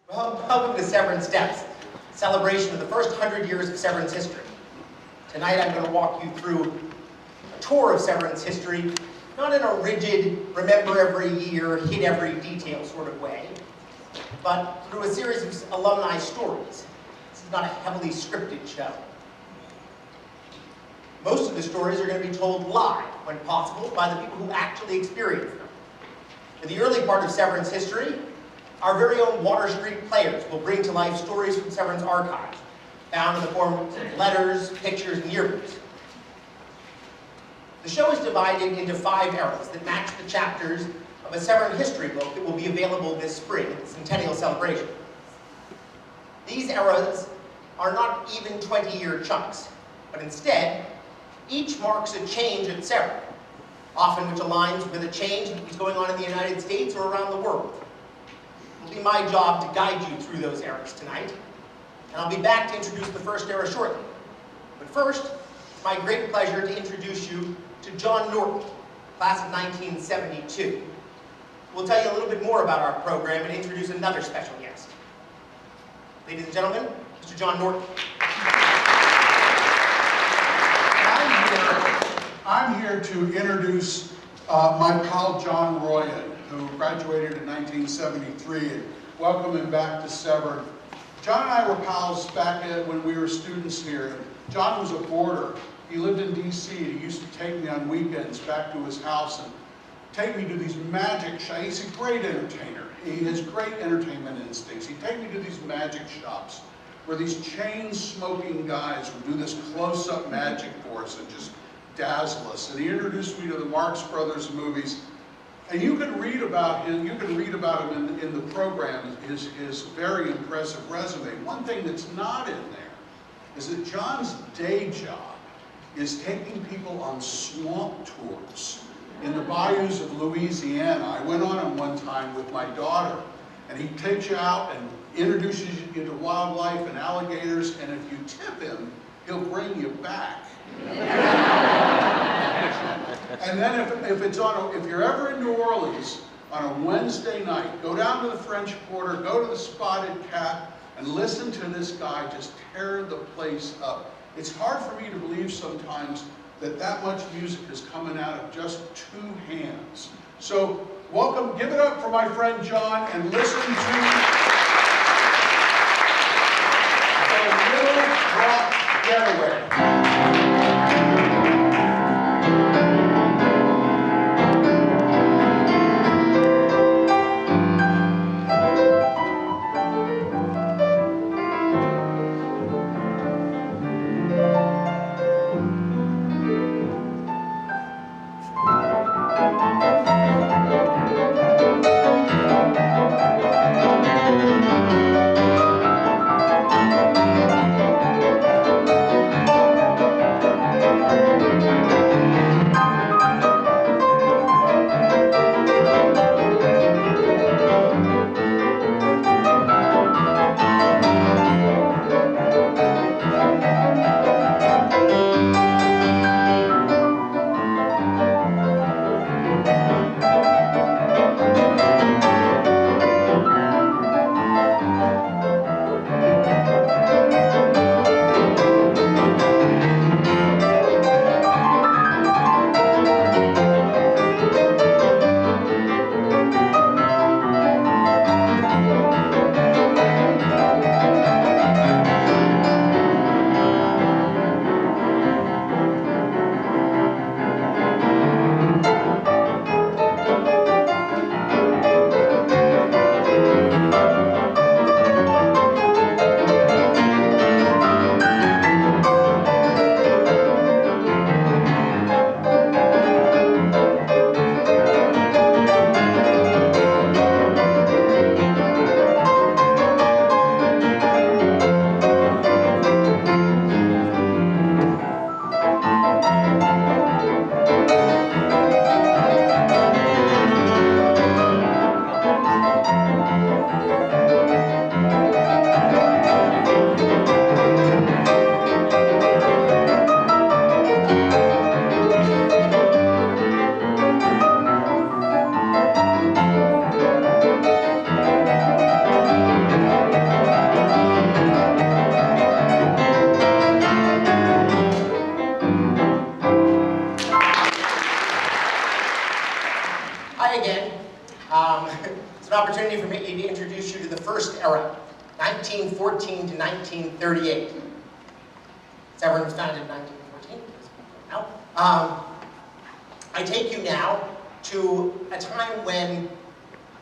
Well, welcome to Severn Steps, celebration of the first 100 years of Severn's history. Tonight I'm going to walk you through a tour of Severn's history, not in a rigid, remember every year, hit every detail sort of way, but through a series of alumni stories. This is not a heavily scripted show. Most of the stories are going to be told live, when possible, by the people who actually experienced them. In the early part of Severn's history, our very own Water Street players will bring to life stories from Severn's archives, found in the form of letters, pictures, and yearbooks. The show is divided into 5 eras that match the chapters of a Severn history book that will be available this spring at the Centennial Celebration. These eras are not even 20-year chunks, but instead, each marks a change at Severn, often which aligns with a change that was going on in the United States or around the world. It'll be my job to guide you through those eras tonight, and I'll be back to introduce the first era shortly. But first, it's my great pleasure to introduce you to John Norton, class of 1972. We'll tell you a little bit more about our program and introduce another special guest. Ladies and gentlemen, Mr. John Norton. I'm here to introduce my pal John Royan, who graduated in 1973, and welcome him back to Severn. John and I were pals back when we were students here. John was a boarder. He lived in DC, and he used to take me on weekends back to his house and take me to these magic shops. He's a great entertainer. He has great entertainment instincts. He'd take me to these magic shops where these chain-smoking guys would do this close-up magic for us and just dazzle us. And he introduced me to the Marx Brothers movies. And you can read about him. You can read about him in the program. His very impressive resume. One thing that's not in there is that John's day job is taking people on swamp tours in the bayous of Louisiana. I went on them one time with my daughter, and he takes you out and introduces you to wildlife and alligators, and if you tip him, he'll bring you back. And then if you're ever in New Orleans on a Wednesday night, go down to the French Quarter, go to the Spotted Cat, and listen to this guy just tear the place up. It's hard for me to believe sometimes that much music is coming out of just 2 hands. So welcome, give it up for my friend John, and listen to the Little Rock Getaway. Hi again. It's an opportunity for me to introduce you to the first era, 1914 to 1938. Severn was founded in 1914. Now, I take you now to a time when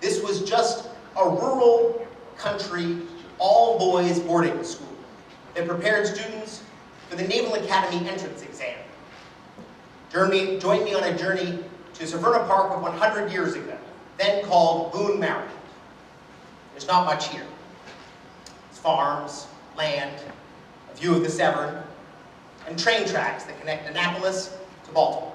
this was just a rural country, all-boys boarding school that prepared students for the Naval Academy entrance exam. Join me on a journey to Severn Park of 100 years ago, then called Boone, Maryland. There's not much here. It's farms, land, a view of the Severn, and train tracks that connect Annapolis to Baltimore.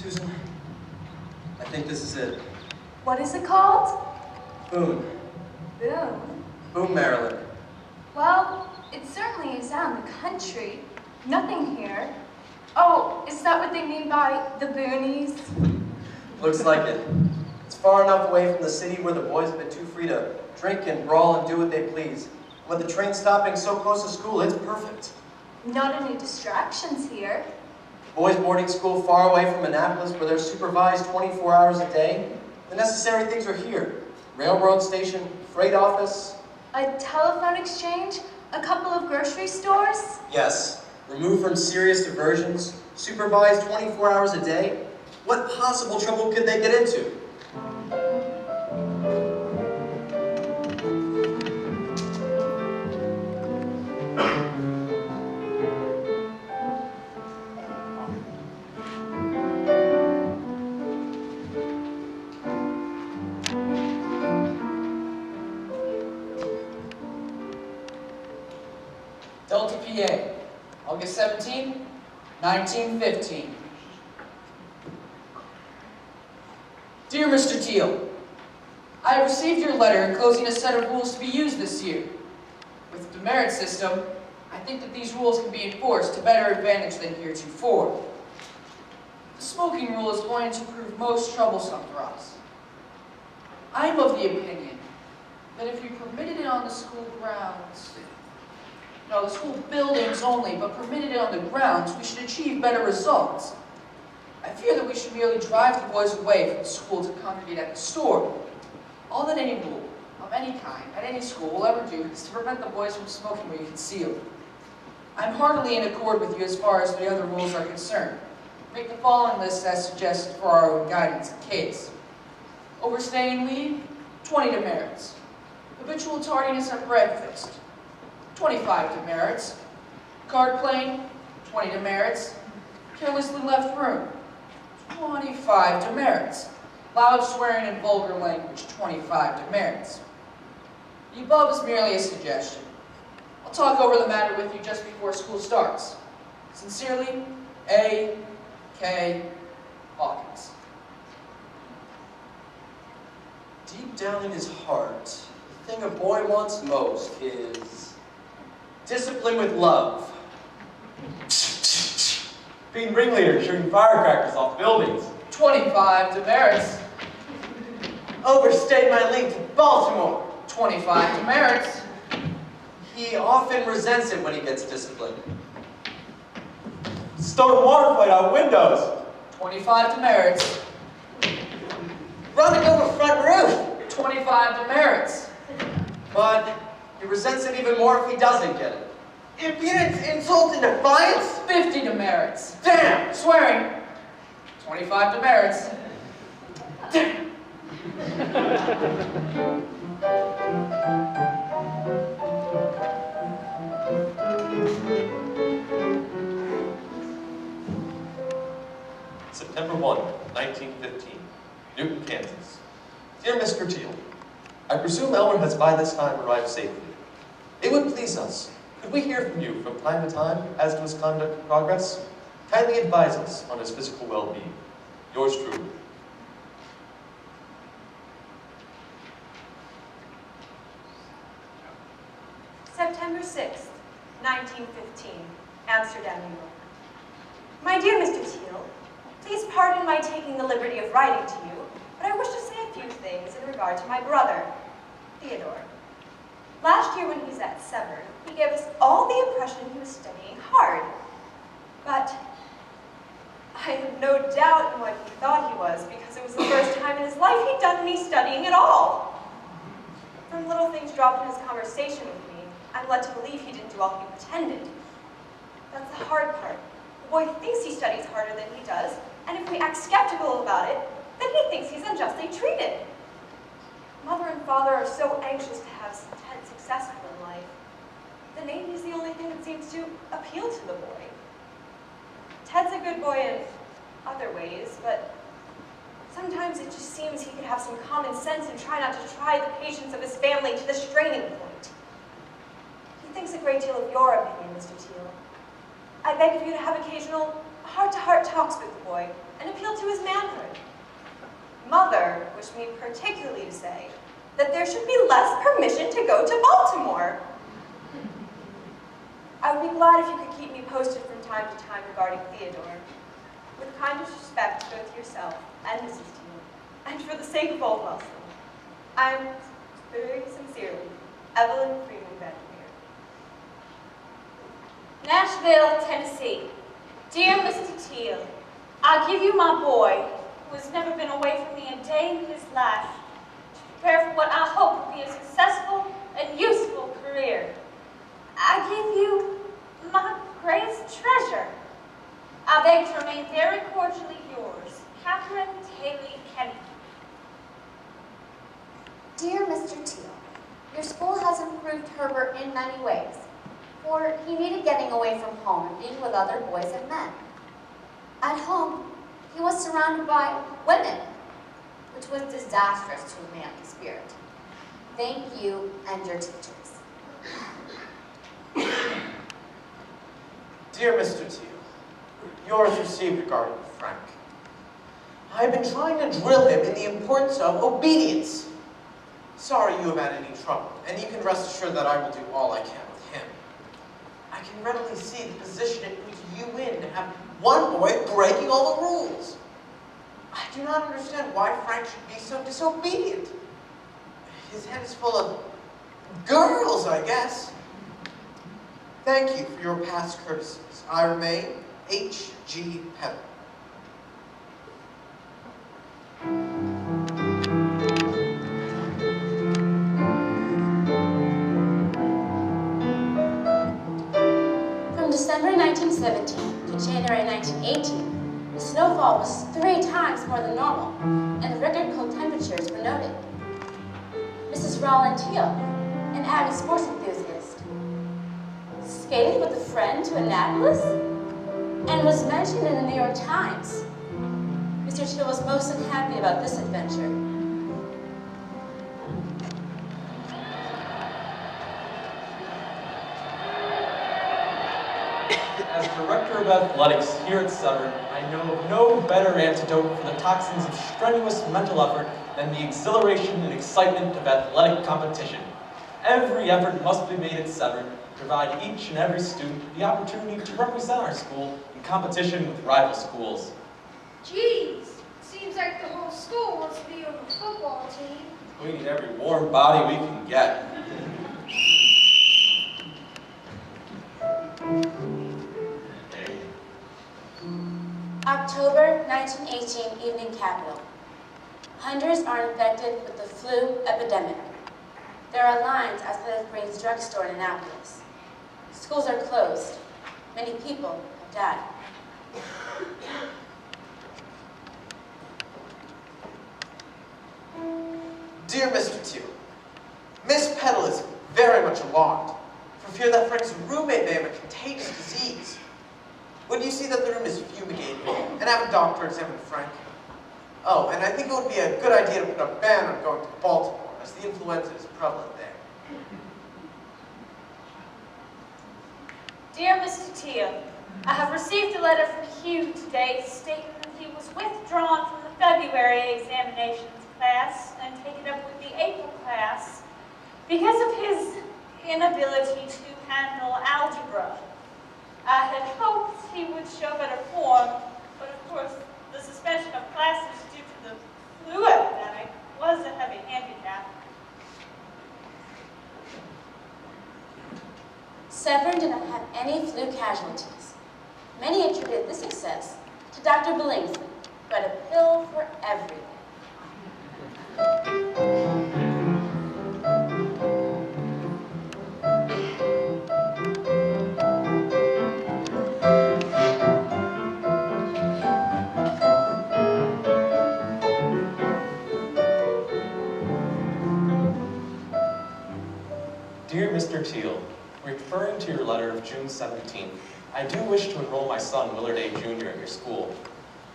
Susan, I think this is it. What is it called? Boone. Boone. Boone, Maryland. Well, it certainly is out in the country. Nothing here. Oh, is that what they mean by the boonies? Looks like it. It's far enough away from the city where the boys have been too free to drink and brawl and do what they please. And with the train stopping so close to school, it's perfect. Not any distractions here. Boys' boarding school far away from Annapolis where they're supervised 24 hours a day. The necessary things are here. Railroad station, freight office. A telephone exchange? A couple of grocery stores? Yes. Removed from serious diversions. Supervised 24 hours a day. What possible trouble could they get into? Delta PA, August 17, 1915. Dear Mr. Teal, I have received your letter enclosing a set of rules to be used this year. With the demerit system, I think that these rules can be enforced to better advantage than heretofore. The smoking rule is going to prove most troublesome for us. I am of the opinion that if you permitted it on the school grounds, no, the school buildings only, but permitted it on the grounds, we should achieve better results. I fear that we should merely drive the boys away from the school to congregate at the store. All that any rule, of any kind, at any school will ever do is to prevent the boys from smoking where you conceal. I am heartily in accord with you as far as the other rules are concerned. Make the following list as suggested for our own guidance in case. Overstaying leave, 20 demerits. Habitual tardiness at breakfast, 25 demerits. Card playing, 20 demerits. Carelessly left room, 25 demerits. Loud swearing and vulgar language, 25 demerits. The above is merely a suggestion. I'll talk over the matter with you just before school starts. Sincerely, A. K. Hawkins. Deep down in his heart, the thing a boy wants most is discipline with love. Being ringleader, shooting firecrackers off buildings. 25 demerits. Overstayed my leave to Baltimore. 25 demerits. He often resents it when he gets disciplined. Stone water fight out windows. 25 demerits. Running over front roof. 25 demerits. But he resents it even more if he doesn't get it. Impudence, insult, and defiance? 50 demerits. Damn! Swearing, 25 demerits. Damn! September 1, 1915, Newton, Kansas. Dear Mr. Teal, I presume Elmer has by this time arrived safely. It would please us, could we hear from you from time to time as to his conduct and progress? Kindly advise us on his physical well-being. Yours truly. September 6th, 1915, Amsterdam, New York. My dear Mr. Teal, please pardon my taking the liberty of writing to you, but I wish to say a few things in regard to my brother, Theodore. Last year when he was at Severn, he gave us all the impression he was studying hard. But I have no doubt in what he thought he was, because it was the first time in his life he'd done any studying at all. From little things dropped in his conversation with me, I'm led to believe he didn't do all he pretended. That's the hard part. The boy thinks he studies harder than he does, and if we act skeptical about it, then he thinks he's unjustly treated. Mother and father are so anxious to have Ted successful in life. The Navy is the only thing that seems to appeal to the boy. Ted's a good boy in other ways, but sometimes it just seems he could have some common sense and try not to try the patience of his family to the straining point. He thinks a great deal of your opinion, Mr. Teal. I beg of you to have occasional heart-to-heart talks with the boy and appealed to his manhood. Mother wished me particularly to say that there should be less permission to go to Baltimore. I would be glad if you could keep me posted from time to time regarding Theodore. With kindest respect to both yourself and Mrs. Teal, and for the sake of Old Wellston, I am very sincerely, Evelyn Freeman Vandermeer. Nashville, Tennessee. Dear Mr. Teal, I give you my boy, who has never been away from me a day in his life, to prepare for what I hope will be a successful and useful career. I give you my greatest treasure. I beg to remain very cordially yours, Catherine Haley Kenny. Dear Mr. Teal, your school has improved Herbert in many ways, for he needed getting away from home and being with other boys and men. At home, he was surrounded by women, which was disastrous to a manly spirit. Thank you and your teachers. Dear Mr. Teal, yours received regarding Frank. I have been trying to drill him in the importance of obedience. Sorry you have had any trouble, and you can rest assured that I will do all I can with him. I can readily see the position it puts you in to have one boy breaking all the rules. I do not understand why Frank should be so disobedient. His head is full of girls, I guess. Thank you for your past courtesies. I remain H.G. Peddle. From December 1917 to January 1918, the snowfall was 3 times more than normal, and the record cold temperatures were noted. Mrs. Rollin Teal, an avid sports enthusiast, skated with a friend to Annapolis and was mentioned in the New York Times. Mr. Teal was most unhappy about this adventure. As Director of Athletics here at Severn, I know of no better antidote for the toxins of strenuous mental effort than the exhilaration and excitement of athletic competition. Every effort must be made at Severn to provide each and every student the opportunity to represent our school in competition with rival schools. Geez, seems like the whole school wants to be on the football team. We need every warm body we can get. October 1918 Evening Capital. Hundreds are infected with the flu epidemic. There are lines outside of Green's drugstore in Annapolis. Schools are closed. Many people have died. Dear Mr. Teal, Miss Peddle is very much alarmed for fear that Frank's roommate may have a contagious disease. Would you see that the room is fumigated and have a doctor examine Frank? Oh, and I think it would be a good idea to put a ban on going to Baltimore, as the influenza is prevalent there. Dear Mr. Teal, I have received a letter from Hugh today stating that he was withdrawn from the February examinations class and taken up with the April class because of his inability to handle algebra. I had hoped he would show better form, but of course the suspension of classes due to the flu epidemic was a heavy handicap. Severn did not have any flu casualties. Many attributed this success to Dr. Billingsley, who had a pill for everything. Dear Mr. Teal, referring to your letter of June 17th, I do wish to enroll my son, Willard A. Jr. at your school.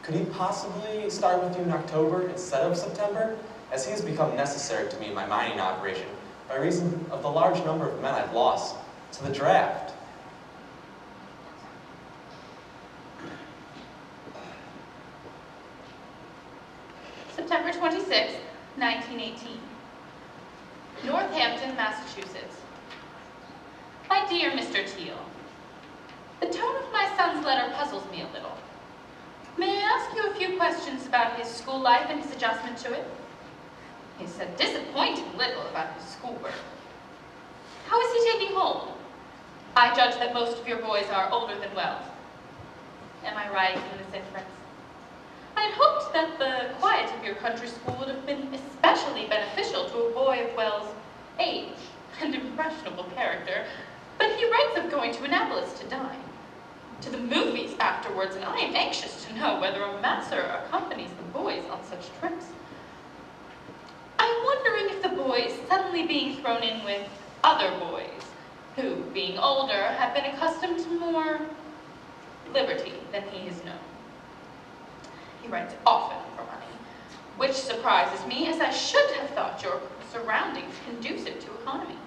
Could he possibly start with you in October instead of September, as he has become necessary to me in my mining operation by reason of the large number of men I've lost to the draft? September 26, 1918. Northampton, Massachusetts. My dear Mr. Teal, the tone of my son's letter puzzles me a little. May I ask you a few questions about his school life and his adjustment to it? He said disappointing little about his schoolwork. How is he taking hold? I judge that most of your boys are older than Wells. Am I right in this inference? I had hoped that the quiet of your country school would have been especially beneficial to a boy of Wells' age and impressionable character, but he writes of going to Annapolis to dine, to the movies afterwards, and I am anxious to know whether a master accompanies the boys on such trips. I'm wondering if the boys suddenly being thrown in with other boys, who, being older, have been accustomed to more liberty than he has known. He writes often for money, which surprises me, as I should have thought your surroundings conducive to economy.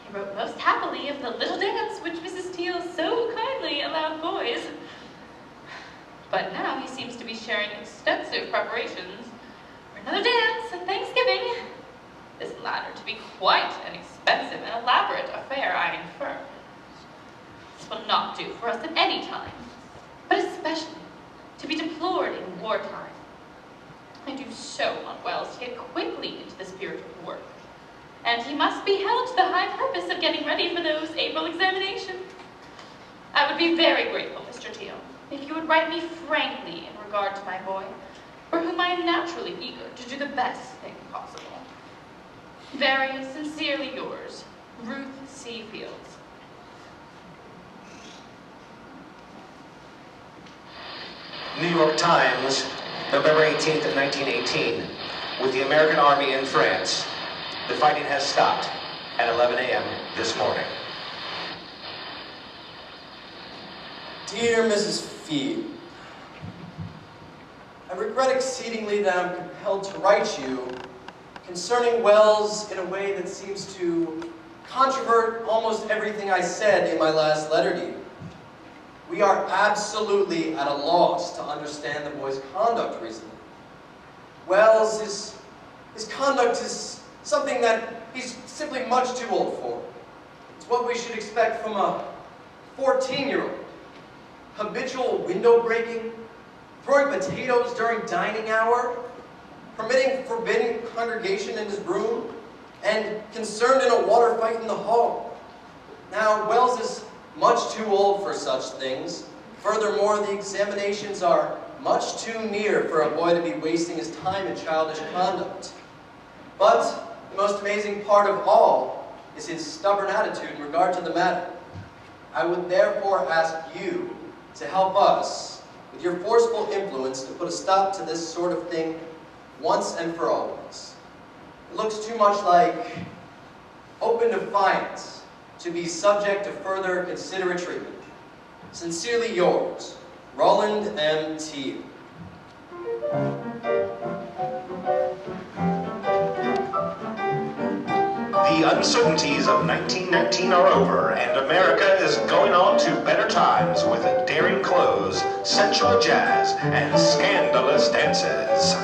He wrote most happily of the little dance which Mrs. Teal so kindly allowed boys. But now he seems to be sharing extensive preparations for another dance at Thanksgiving. This latter to be quite an expensive and elaborate affair, I infer. This will not do for us at any time, but especially to be deplored in wartime. I do so want Wells to get quickly into the spirit of work, and he must be held to the high purpose of getting ready for those April examinations. I would be very grateful, Mr. Teal, if you would write me frankly in regard to my boy, for whom I am naturally eager to do the best thing possible. Very sincerely yours, Ruth C. Fields. New York Times, November 18th of 1918. With the American Army in France, the fighting has stopped at 11 a.m. this morning. Dear Mrs. Field, I regret exceedingly that I'm compelled to write you concerning Wells in a way that seems to controvert almost everything I said in my last letter to you. We are absolutely at a loss to understand the boy's conduct recently. Wells, his conduct is something that he's simply much too old for. It's what we should expect from a 14-year-old. Habitual window breaking, throwing potatoes during dining hour, permitting forbidden congregation in his room, and concerned in a water fight in the hall. Now, Wells is much too old for such things. Furthermore, the examinations are much too near for a boy to be wasting his time in childish conduct. But the most amazing part of all is his stubborn attitude in regard to the matter. I would therefore ask you to help us with your forceful influence to put a stop to this sort of thing once and for always. It looks too much like open defiance to be subject to further considerate treatment. Sincerely yours, Roland M. Teal. The uncertainties of 1919 are over, and America is going on to better times with daring clothes, sensual jazz, and scandalous dances.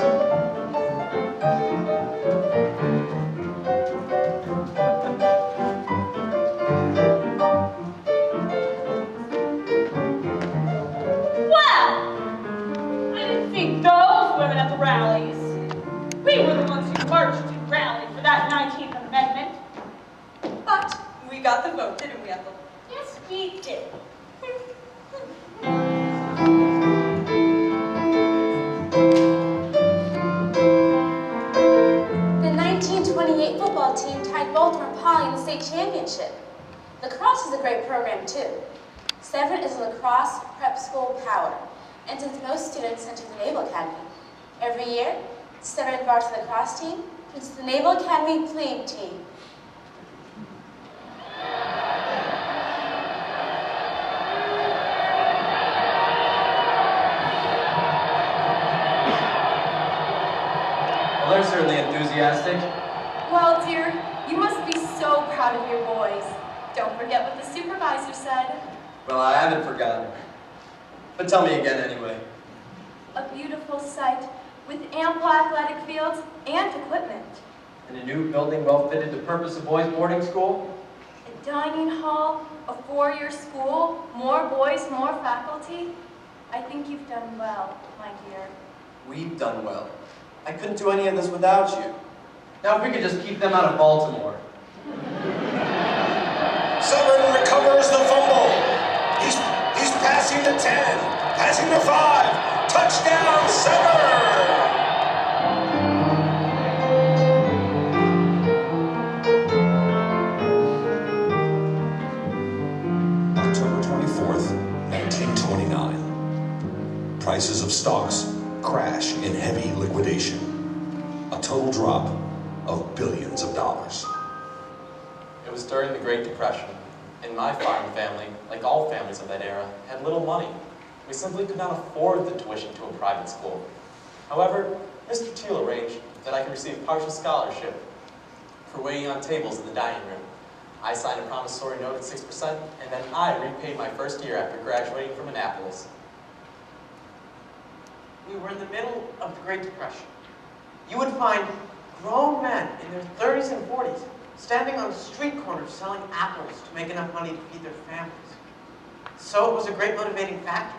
Rallies. We were the ones who marched and rallied for that 19th Amendment. But we got the vote, didn't we, Ethel? Yes, we did. The 1928 football team tied Baltimore and Poly in the state championship. Lacrosse is a great program too. Severn is a lacrosse prep school power, and since most students enter the Naval Academy, every year, Severn varsity lacrosse team is the Naval Academy plebe team. Well, they're certainly enthusiastic. Well, dear, you must be so proud of your boys. Don't forget what the supervisor said. Well, I haven't forgotten. But tell me again anyway. A beautiful sight with ample athletic fields and equipment. And a new building well fitted the purpose of boys' boarding school? A dining hall, a four-year school, more boys, more faculty. I think you've done well, my dear. We've done well. I couldn't do any of this without you. Now if we could just keep them out of Baltimore. Severn recovers the fumble. He's passing to 10, passing to 5. Touchdown, Severn! October 24th, 1929. Prices of stocks crash in heavy liquidation. A total drop of billions of dollars. It was during the Great Depression, and my farm family, like all families of that era, had little money. We simply could not afford the tuition to a private school. However, Mr. Teal arranged that I could receive partial scholarship for waiting on tables in the dining room. I signed a promissory note at 6%, and then I repaid my first year after graduating from Annapolis. We were in the middle of the Great Depression. You would find grown men in their 30s and 40s standing on street corners selling apples to make enough money to feed their families. So it was a great motivating factor.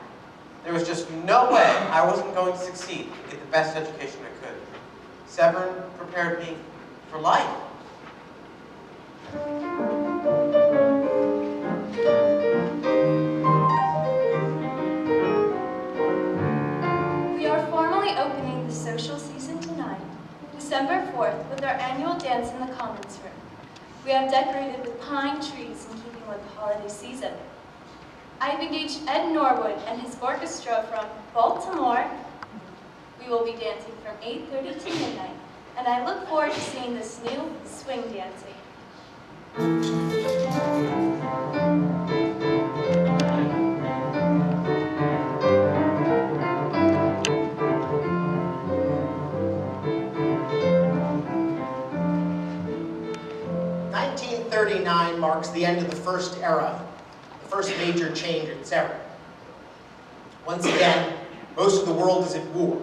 There was just no way I wasn't going to succeed and get the best education I could. Severn prepared me for life. We are formally opening the social season tonight, December 4th, with our annual dance in the Commons Room. We have decorated with pine trees in keeping with the holiday season. I've engaged Ed Norwood and his orchestra from Baltimore. We will be dancing from 8:30 to midnight, and I look forward to seeing this new swing dancing. '39 marks the end of the first era, the first major change at Severn. Once again, most of the world is at war.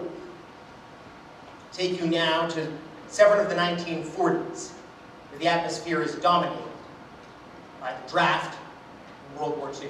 Take you now to Severn of the 1940s, where the atmosphere is dominated by the draft in World War II.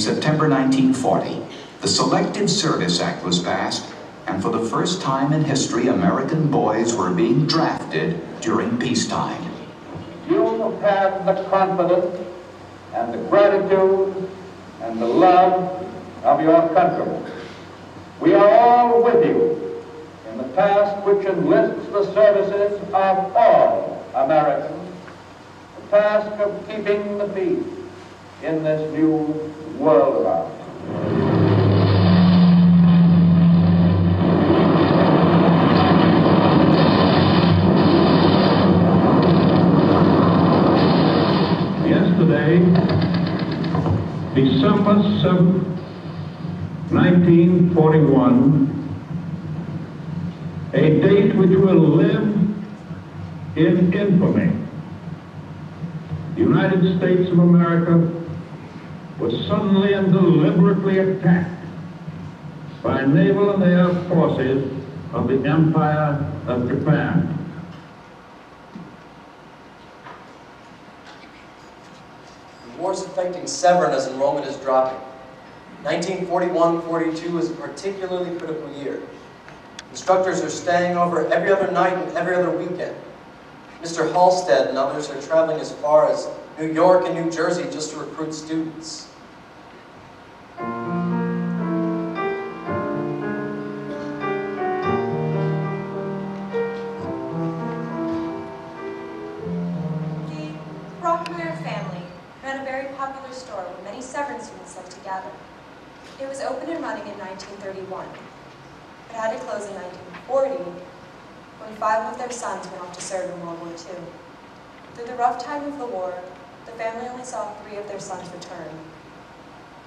September 1940, the Selective Service Act was passed, and for the first time in history, American boys were being drafted during peacetime. You have the confidence and the gratitude and the love of your countrymen. We are all with you in the task which enlists the services of all Americans, the task of keeping the peace in this new world around us. Yesterday, December 7th, 1941, a date which will live in infamy. The United States of America was suddenly and deliberately attacked by naval and air forces of the Empire of Japan. The wars affecting Severn as enrollment is dropping. 1941-42 is a particularly critical year. Instructors are staying over every other night and every other weekend. Mr. Halstead and others are traveling as far as New York and New Jersey just to recruit students. The Brockmeyer family ran a very popular store where many Severn students lived together. It was opened and running in 1931, but had to close in 1940 when 5 of their sons went off to serve in World War II. Through the rough time of the war, the family only saw 3 of their sons return.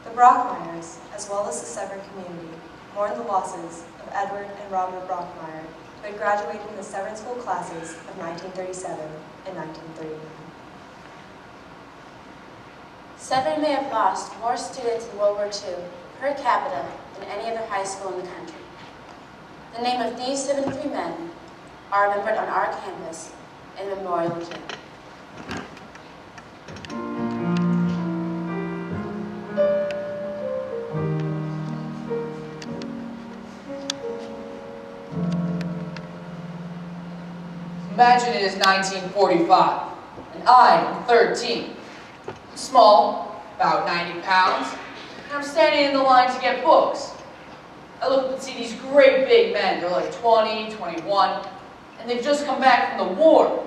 The Brockmeyers, as well as the Severn community, mourned the losses of Edward and Robert Brockmeyer, who had graduated in the Severn School classes of 1937 and 1939. Severn may have lost more students in World War II per capita than any other high school in the country. The name of these 73 men are remembered on our campus in the Memorial Gym. Imagine it is 1945, and I am 13. I'm small, about 90 pounds, and I'm standing in the line to get books. I look and see these great big men. They're like 20, 21, and they've just come back from the war.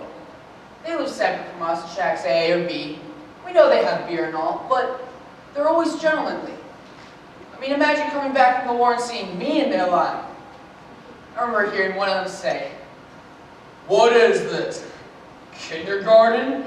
They live separate from us in shacks A or B. We know they have beer and all, but they're always gentlemanly. I mean, imagine coming back from the war and seeing me in their line. I remember hearing one of them say, "What is this? Kindergarten?"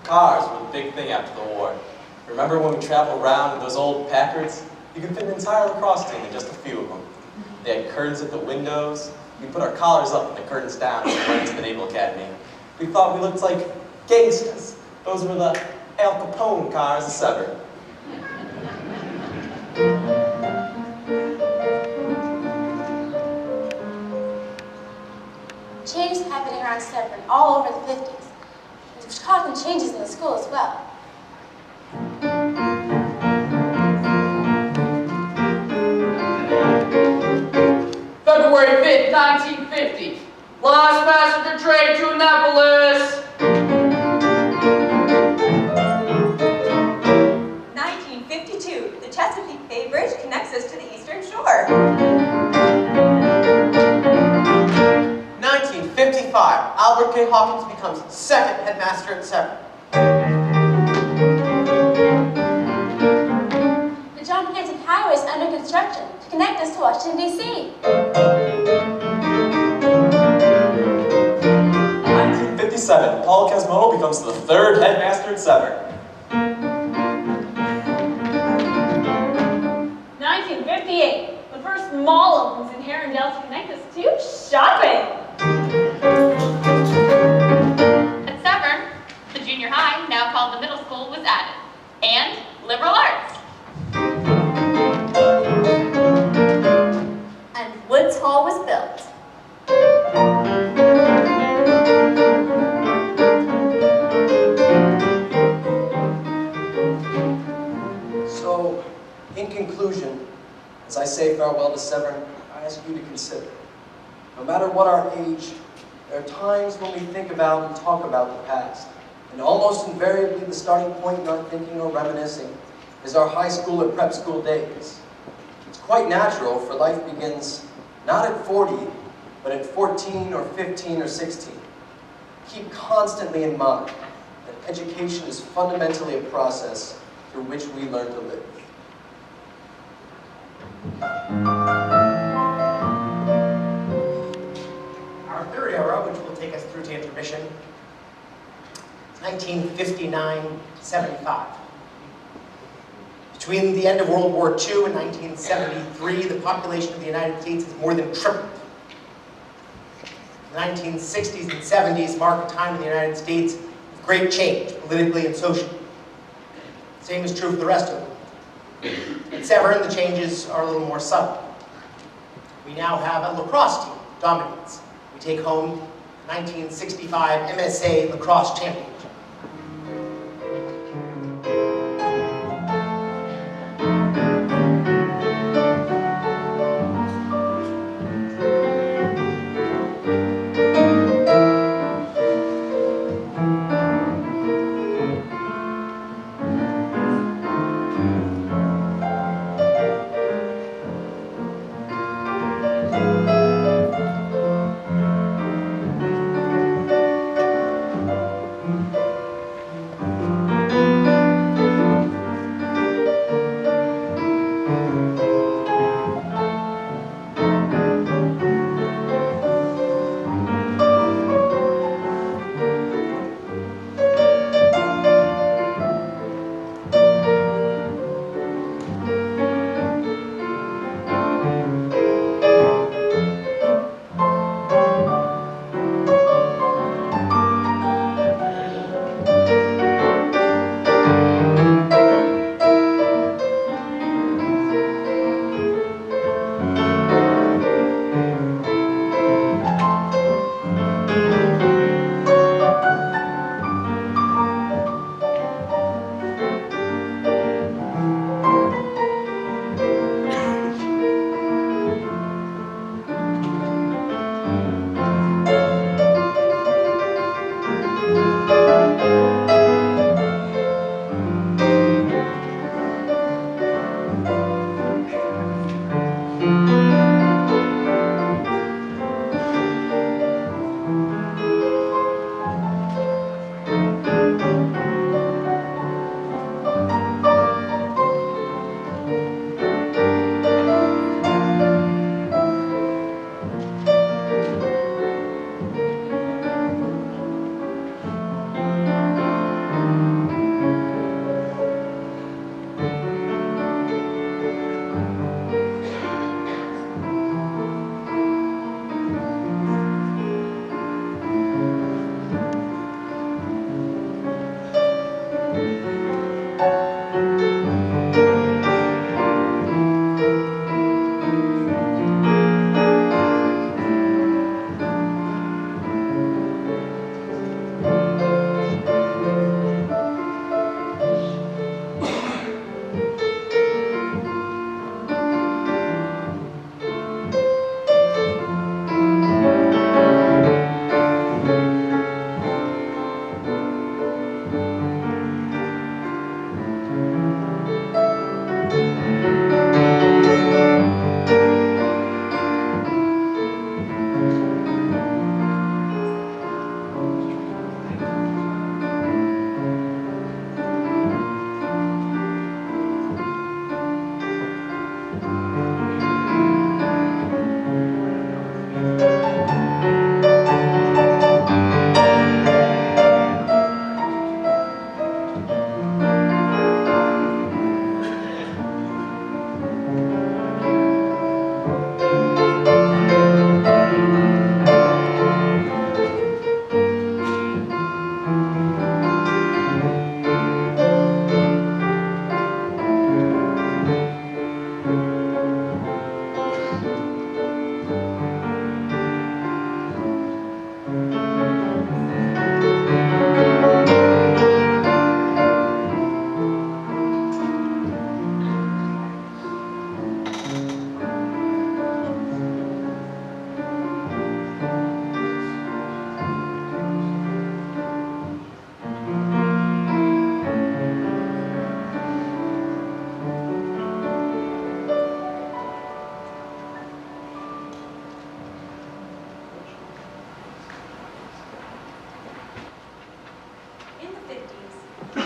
Cars were the big thing after the war. Remember when we traveled around in those old Packards? You could fit an entire lacrosse team in just a few of them. They had curtains at the windows. We put our collars up and the curtains down as we went into the Naval Academy. We thought we looked like gangsters. Those were the Al Capone cars of Severn. Change is happening around Severn all over the 50s, which causing changes in the school as well. February 5th, 1950. Last passenger train to Annapolis. 1952, the Chesapeake Bay Bridge connects us to the Eastern Shore. 1955, Albert K. Hawkins becomes second headmaster at Severn. The John Hanson Highway is under construction to connect us to Washington, D.C. 1957, Paul Kesmo becomes the third headmaster at Severn. 1958, the first mall opens in Herondale to connect us to shopping. At Severn, the junior high, now called the middle school, was added, and liberal arts. say farewell to Severn, I ask you to consider. No matter what our age, there are times when we think about and talk about the past. And almost invariably, the starting point in our thinking or reminiscing is our high school or prep school days. It's quite natural, for life begins not at 40, but at 14 or 15 or 16. Keep constantly in mind that education is fundamentally a process through which we learn to live. Our third era, which will take us through to intermission, is 1959-75. Between the end of World War II and 1973, the population of the United States has more than tripled. The 1960s and 70s mark a time in the United States of great change, politically and socially. The same is true for the rest of the world. At Severn, the changes are a little more subtle. We now have a lacrosse team that dominates. We take home the 1965 MSA Lacrosse Championship.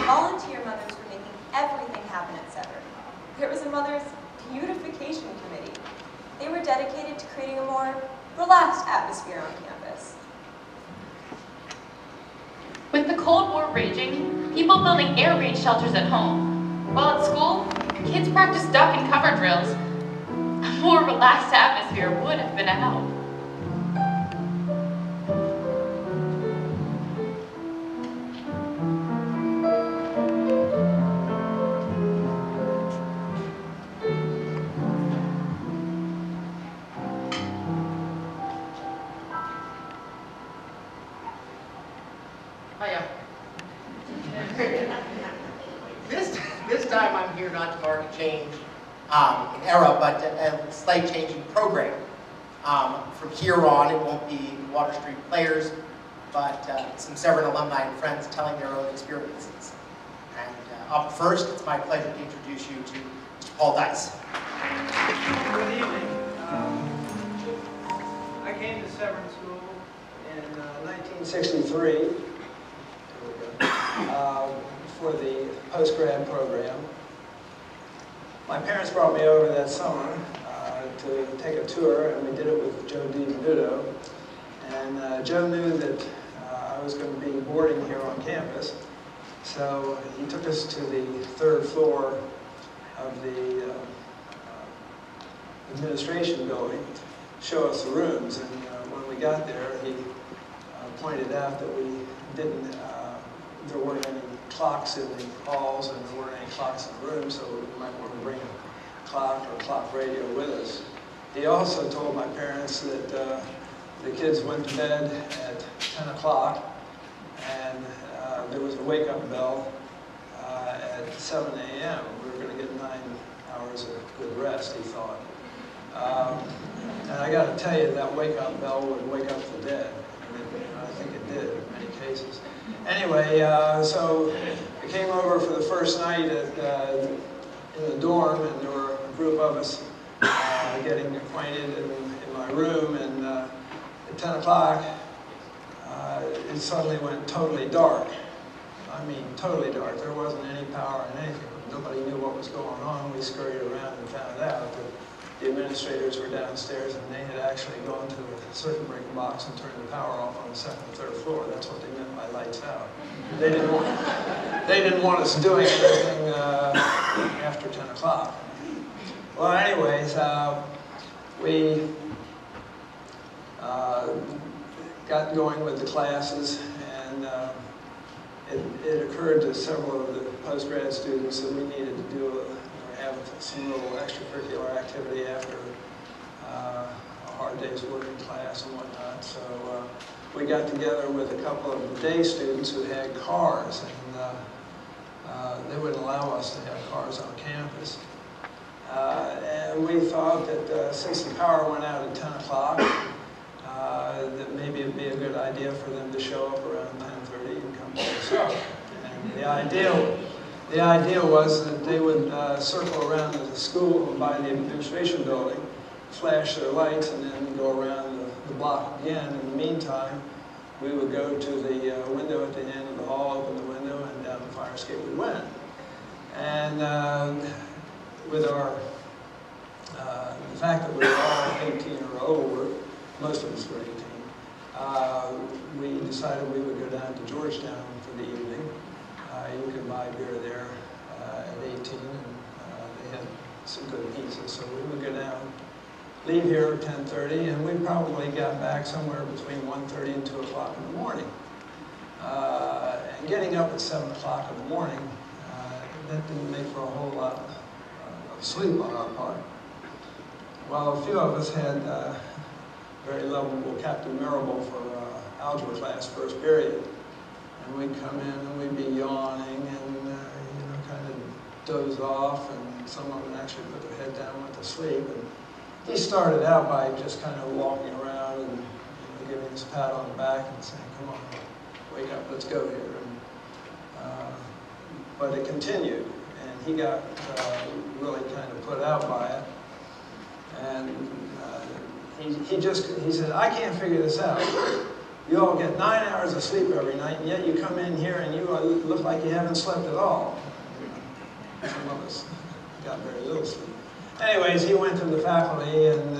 volunteer mothers were making everything happen at Severn. There was a mother's beautification committee. They were dedicated to creating a more relaxed atmosphere on campus. With the Cold War raging, people building air raid shelters at home, while at school, kids practiced duck and cover drills. A more relaxed atmosphere would have been a help. This time I'm here not to mark a change in era, but a slight change in program. From here on, it won't be Water Street players, but some Severn alumni and friends telling their own experiences. And up first, it's my pleasure to introduce you to Mr. Paul Dice. Good evening. I came to Severn School in 1963 for the post-grad program. My parents brought me over that summer to take a tour, and we did it with Joe DiMenuto. And Joe knew that I was going to be boarding here on campus, so he took us to the third floor of the administration building, show us the rooms. And when we got there, he pointed out that there weren't any clocks in the halls and there weren't any clocks in the rooms, so we might want to bring a clock or a clock radio with us. He also told my parents that the kids went to bed at 10 o'clock and there was a wake-up bell at 7 a.m. We were going to get 9 hours of good rest, he thought. And I got to tell you, that wake-up bell would wake up the dead. And I think it did in many cases. Anyway, so I came over for the first night in the dorm, and there were a group of us getting acquainted in my room, and at 10 o'clock, it suddenly went totally dark. I mean, totally dark. There wasn't any power in anything. Nobody knew what was going on. We scurried around and found out that the administrators were downstairs, and they had actually gone to a circuit breaker box and turned the power off on the second and third floor. That's what they meant by lights out. They didn't want us doing anything after 10 o'clock. Well, anyways, we got going with the classes, and it occurred to several of the postgrad students that we needed to have some little extracurricular activity after a hard day's work in class and whatnot. So we got together with a couple of the day students who had cars, and they wouldn't allow us to have cars on campus. And we thought that since the power went out at 10 o'clock, that maybe it'd be a good idea for them to show up around 10:30 and come to us up. And the idea was that they would circle around the school and by the administration building, flash their lights, and then go around the block again. In the meantime, we would go to the window at the end of the hall, open the window, and down the fire escape we went. And with our, the fact that we were all 18 or older, most of us were 18, we decided we would go down to Georgetown for the evening. You could buy beer there at 18, and they had some good pizza. So we would go down, leave here at 10:30, and we probably got back somewhere between 1:30 and 2 o'clock in the morning. And getting up at 7 o'clock in the morning, that didn't make for a whole lot of sleep on our part. Well, a few of us had very lovable Captain Marable for algebra class first period. And we'd come in and we'd be yawning and, kind of doze off, and some of them actually put their head down and went to sleep. And he started out by just kind of walking around and giving us a pat on the back and saying, "Come on, wake up, let's go here." And, but it continued, and he got really kind of put out by it. And he said, "I can't figure this out. You all get 9 hours of sleep every night, and yet you come in here and you look like you haven't slept at all. Some of us got very little sleep. Anyways, he went to the faculty, and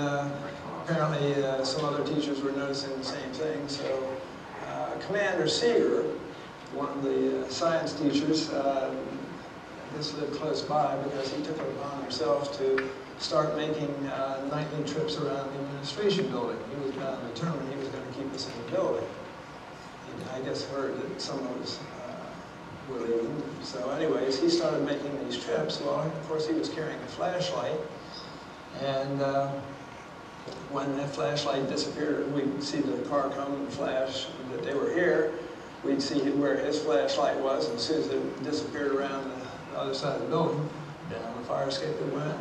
apparently some other teachers were noticing the same thing. So Commander Seeger, one of the science teachers, I guess lived close by because he took it upon himself to start making nightly trips around the administration building. He was determined he was going to keep us in the building. He, I guess, heard that some of us were leaving. So anyways, he started making these trips. Well, of course, he was carrying a flashlight. And when that flashlight disappeared, we'd see the car come and flash that they were here. We'd see where his flashlight was, and as soon as it disappeared around the other side of the building, down the fire escape it went.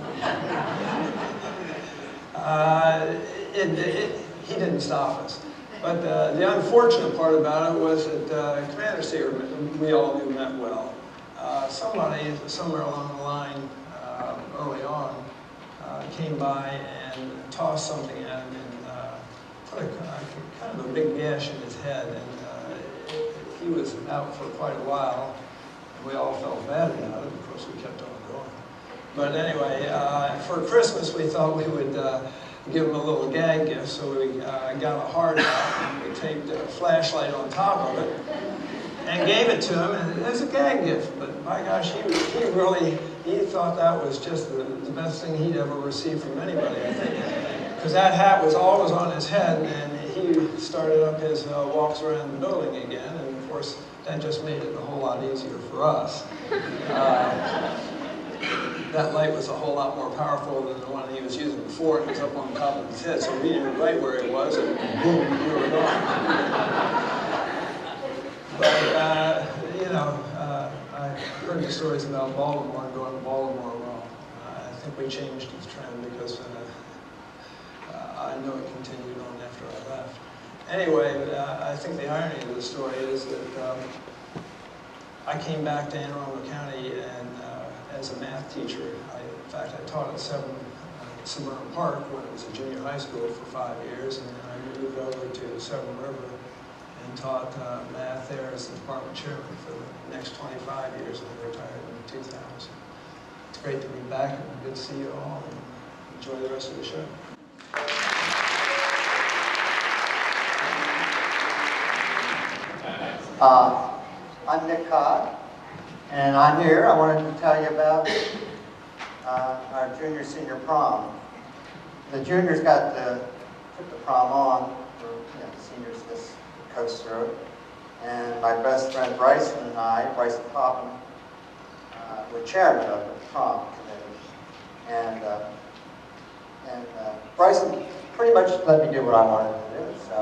He didn't stop us. But the unfortunate part about it was that Commander Seeger, we all knew, meant well. Somebody, somewhere along the line, early on, came by and tossed something at him and put kind of a big gash in his head. And he was out for quite a while. And we all felt bad about it. Of course, we kept on going. But anyway, for Christmas, we thought we would give him a little gag gift. So we got a hard hat and we taped a flashlight on top of it and gave it to him. And it was a gag gift. But my gosh, he thought that was just the best thing he'd ever received from anybody, I think. Because that hat was always on his head, and he started up his walks around the building again, and of course, that just made it a whole lot easier for us. That light was a whole lot more powerful than the one he was using before. It was up on top of his head, so we knew right where he was, and boom, we were gone. But, you know, I heard the stories about Baltimore and going to Baltimore. Well, I think we changed the trend because I know it continued on after I left. Anyway, I think the irony of the story is that I came back to Anne Arundel County and as a math teacher. In fact, I taught at Severn Park when it was a junior high school for 5 years, and then I moved over to Severn River and taught math there as the department chairman for the next 25 years, and I retired in 2000. It's great to be back, and good to see you all, and enjoy the rest of the show. I'm Nick Codd, and I'm here. I wanted to tell you about our junior-senior prom. The juniors got to put the prom on for the seniors just coast through it. And my best friend Bryson and I, Bryson Popham, were chairman of the prom committee. And Bryson pretty much let me do what I wanted to do. So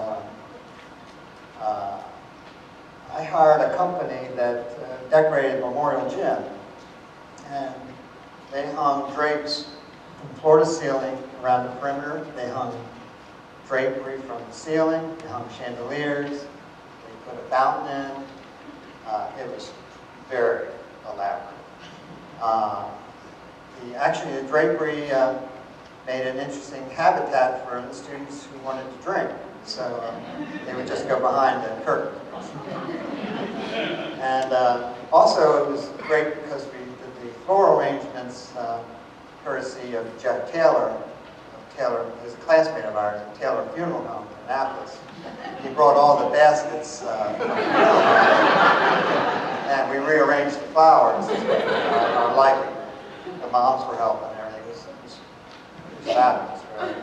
I hired a company that decorated Memorial Gym. And they hung drapes from floor to ceiling around the perimeter. They hung drapery from the ceiling. They hung chandeliers. They put a fountain in. It was very elaborate. Actually, the drapery made an interesting habitat for the students who wanted to drink. So they would just go behind the curtain. And also, it was great because we did the floral arrangements courtesy of Jeff Taylor. Taylor is a classmate of ours at Taylor Funeral Home in Annapolis. He brought all the baskets from the funeral home, and we rearranged the flowers our liking. The moms were helping and everything. It was fabulous. Really.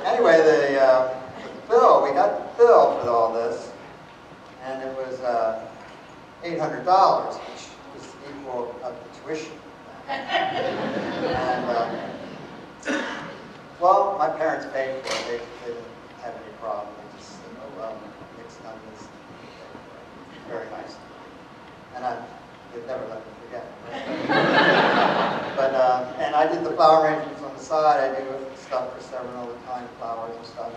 Anyway, the bill, we got the bill for all this, and it was $800, which was equal of the tuition. And, well, my parents paid for it. They didn't have any problem. They just said, oh, well, mixed numbers. Very nice. And they'd never let me forget. But, and I did the flower arrangements on the side. I do stuff for Severn all the time, flowers and stuff.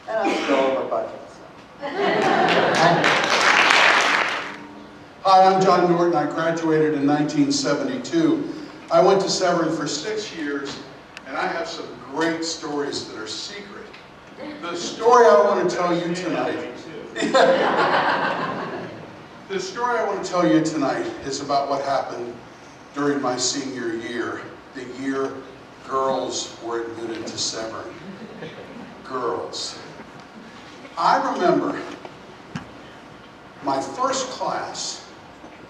And I'm still over budget. So. Hi, I'm John Norton. I graduated in 1972. I went to Severn for 6 years, and I have some great stories that are secret The story I want to tell you tonight, the story I want to tell you tonight is about what happened during my senior year, the year girls were admitted to Severn. Girls. I remember my first class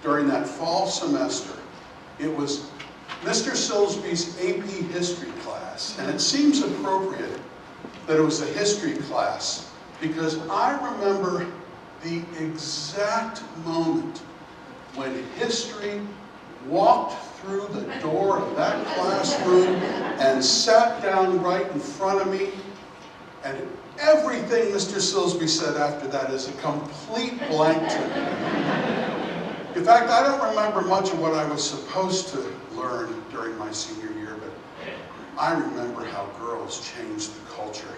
during that fall semester. It was Mr. Silsby's AP History class, and it seems appropriate that it was a history class because I remember the exact moment when history walked through the door of that classroom and sat down right in front of me, and everything Mr. Silsby said after that is a complete blank to me. In fact, I don't remember much of what I was supposed to learn during my senior year, but I remember how girls changed the culture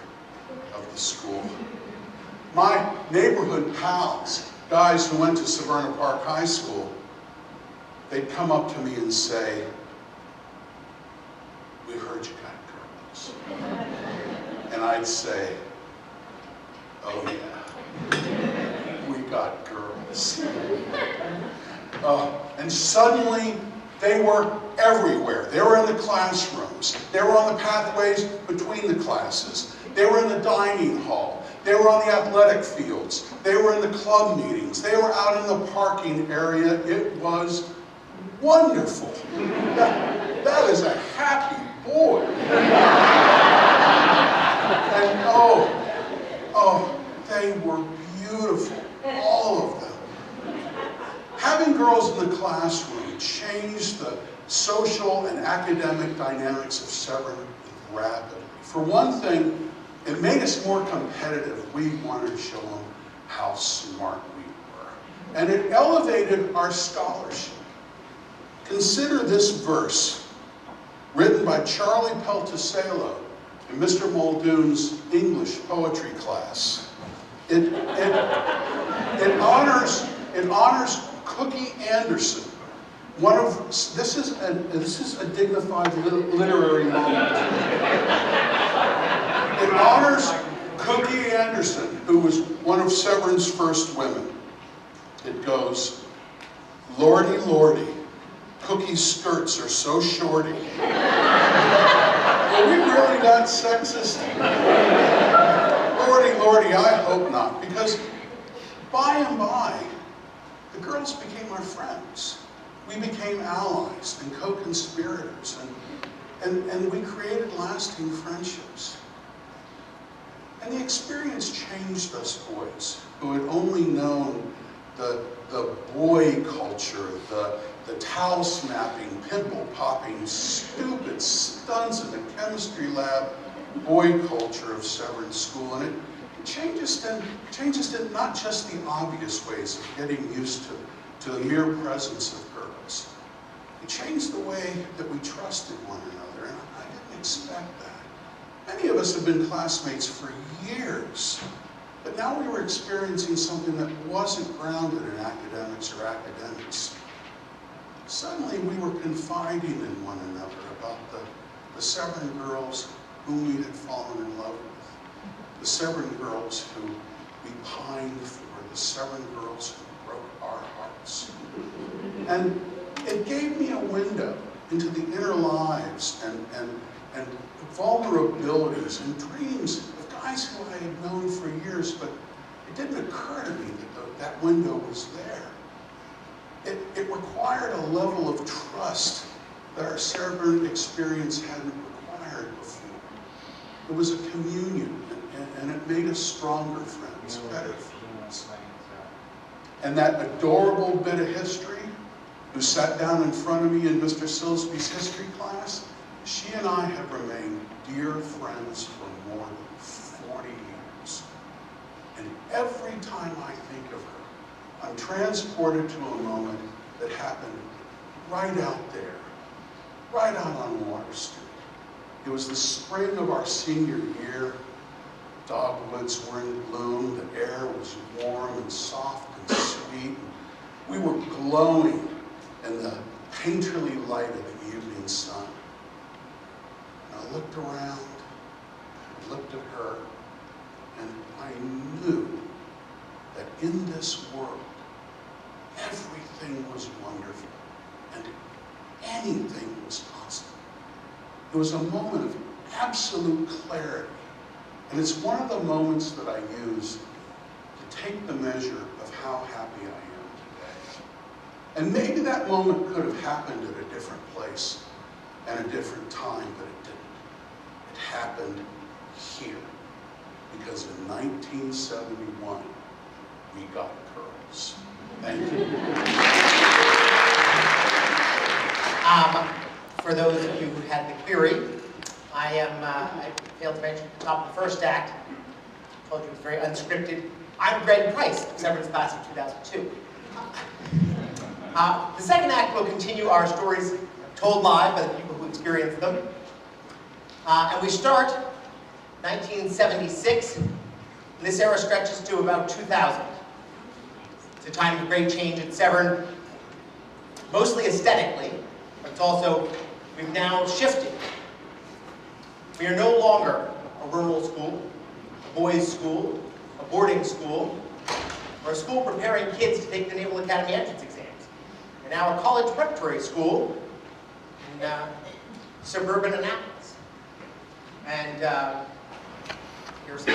of the school. My neighborhood pals, guys who went to Severna Park High School, they'd come up to me and say, "We heard you got girls." And I'd say, "Oh yeah, we got girls." And suddenly, they were everywhere. They were in the classrooms. They were on the pathways between the classes. They were in the dining hall. They were on the athletic fields. They were in the club meetings. They were out in the parking area. It was wonderful. That is a happy boy. And oh, they were beautiful, all of them. Having girls in the classroom changed the social and academic dynamics of Severn rapidly. For one thing, it made us more competitive. We wanted to show them how smart we were. And it elevated our scholarship. Consider this verse, written by Charlie Pelticello in Mr. Muldoon's English poetry class. It honors Cookie Anderson. This is a dignified literary moment. It honors Cookie Anderson, who was one of Severn's first women. It goes, "Lordy, lordy, Cookie's skirts are so shorty." Are we really that sexist? Lordy, lordy, I hope not, because by and by, the girls became our friends. We became allies and co-conspirators, and we created lasting friendships. And the experience changed us boys, who had only known the boy culture, the towel snapping, pimple popping, stupid stunts in the chemistry lab boy culture of Severn School. And it changed us in not just the obvious ways of getting used to the mere presence of girls. It changed the way that we trusted one another, and I didn't expect that. Many of us have been classmates for years, but now we were experiencing something that wasn't grounded in academics or academics. Suddenly we were confiding in one another about the Severn girls whom we had fallen in love with, the Severn girls who we pined for, the Severn girls who broke our hearts. And it gave me a window into the inner lives and vulnerabilities and dreams of guys who I had known for years, but it didn't occur to me that that window was there. It required a level of trust that our Severn experience hadn't required before. It was a communion, and it made us stronger friends, better friends. And that adorable bit of history, who sat down in front of me in Mr. Silsby's history class, she and I have remained dear friends for more than 40 years. And every time I think of her, I'm transported to a moment that happened right out there, right out on Water Street. It was the spring of our senior year. Dogwoods were in bloom, the air was warm and soft and sweet. We were glowing in the painterly light of the evening sun. And I looked around, I looked at her, knew that in this world, everything was wonderful and anything was possible. It was a moment of absolute clarity. And it's one of the moments that I use to take the measure of how happy I am today. And maybe that moment could have happened at a different place and a different time, but it didn't. It happened here. Because in 1971, we got girls. Thank you. For those of you who had the query, I failed to mention at the top of the first act, I told you it was very unscripted. I'm Greg Price, Severn's class of 2002. The second act will continue our stories told live by the people who experienced them. And we start 1976, and this era stretches to about 2000. It's a time of great change at Severn, mostly aesthetically, but it's also, we've now shifted. We are no longer a rural school, a boys' school, a boarding school, or a school preparing kids to take the Naval Academy entrance exams. We're now a college preparatory school in suburban Annapolis. And here's the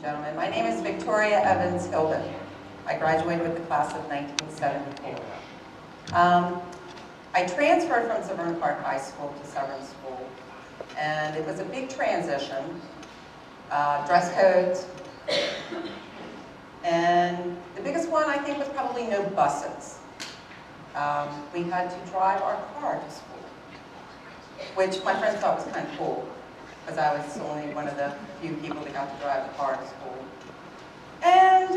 and gentlemen. My name is Victoria Evans Hilden. I graduated with the class of 1974. I transferred from Severn Park High School to Severn School, and it was a big transition. Dress codes, and the biggest one I think was probably no buses. We had to drive our car to school, which my friends thought was kind of cool, because I was only one of the few people that got to drive the car to school. And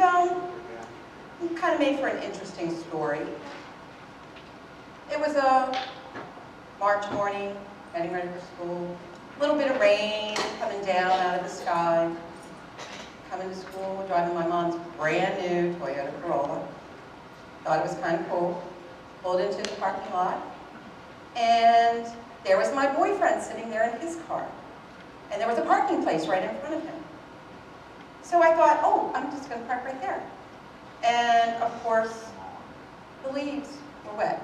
it kind of made for an interesting story. It was a March morning, getting ready for school. A little bit of rain coming down out of the sky. Coming to school, driving my mom's brand new Toyota Corolla. Thought it was kind of cool. Pulled into the parking lot, and there was my boyfriend sitting there in his car. And there was a parking place right in front of him. So I thought, oh, I'm just going to park right there. And of course, the leaves were wet.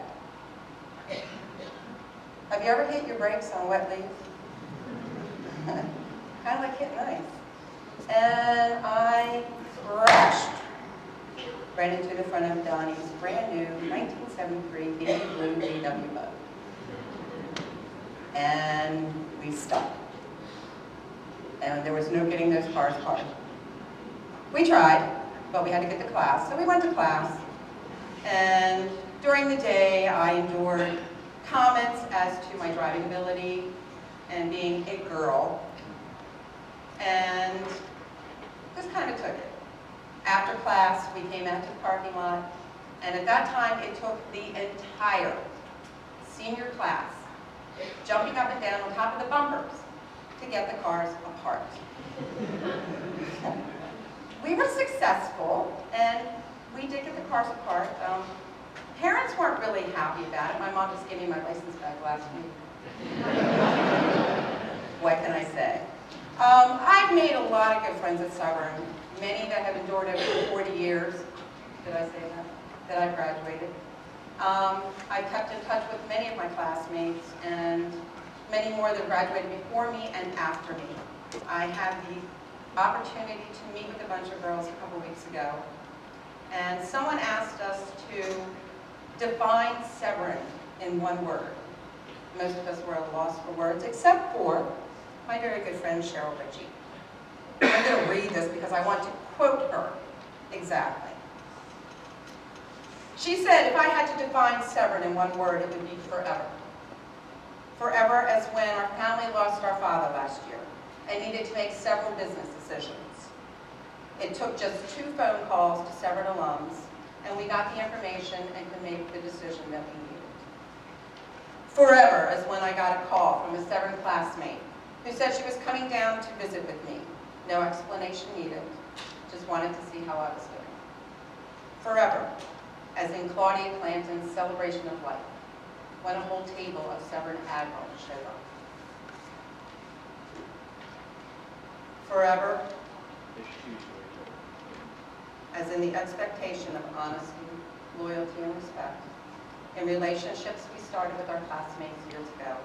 Have you ever hit your brakes on wet leaves? Kind of like hitting ice. And I crashed right into the front of Donnie's brand new 1973 baby blue VW boat. And we stopped. And there was no getting those cars parked. We tried, but we had to get to class. So we went to class. And during the day, I endured comments as to my driving ability and being a girl. And just kind of took it. After class, we came out to the parking lot, and at that time, it took the entire senior class jumping up and down on top of the bumpers to get the cars apart. We were successful, and we did get the cars apart. Parents weren't really happy about it. My mom just gave me my license back last week. What can I say? I've made a lot of good friends at Severn, many that have endured it for 40 years. Did I say that? That I've graduated. I've kept in touch with many of my classmates and many more that graduated before me and after me. I had the opportunity to meet with a bunch of girls a couple weeks ago, and someone asked us to define Severn in one word. Most of us were at a loss for words, except for my very good friend Cheryl Ritchie. I'm going to read this because I want to quote her exactly. She said, if I had to define Severn in one word, it would be forever. Forever as when our family lost our father last year and needed to make several business decisions. It took just 2 phone calls to Severn alums, and we got the information and could make the decision that we needed. Forever as when I got a call from a Severn classmate who said she was coming down to visit with me. No explanation needed, just wanted to see how I was doing. Forever, as in Claudia Clanton's Celebration of Life, when a whole table of Severn admirals showed up. Forever, as in the expectation of honesty, loyalty, and respect in relationships we started with our classmates years ago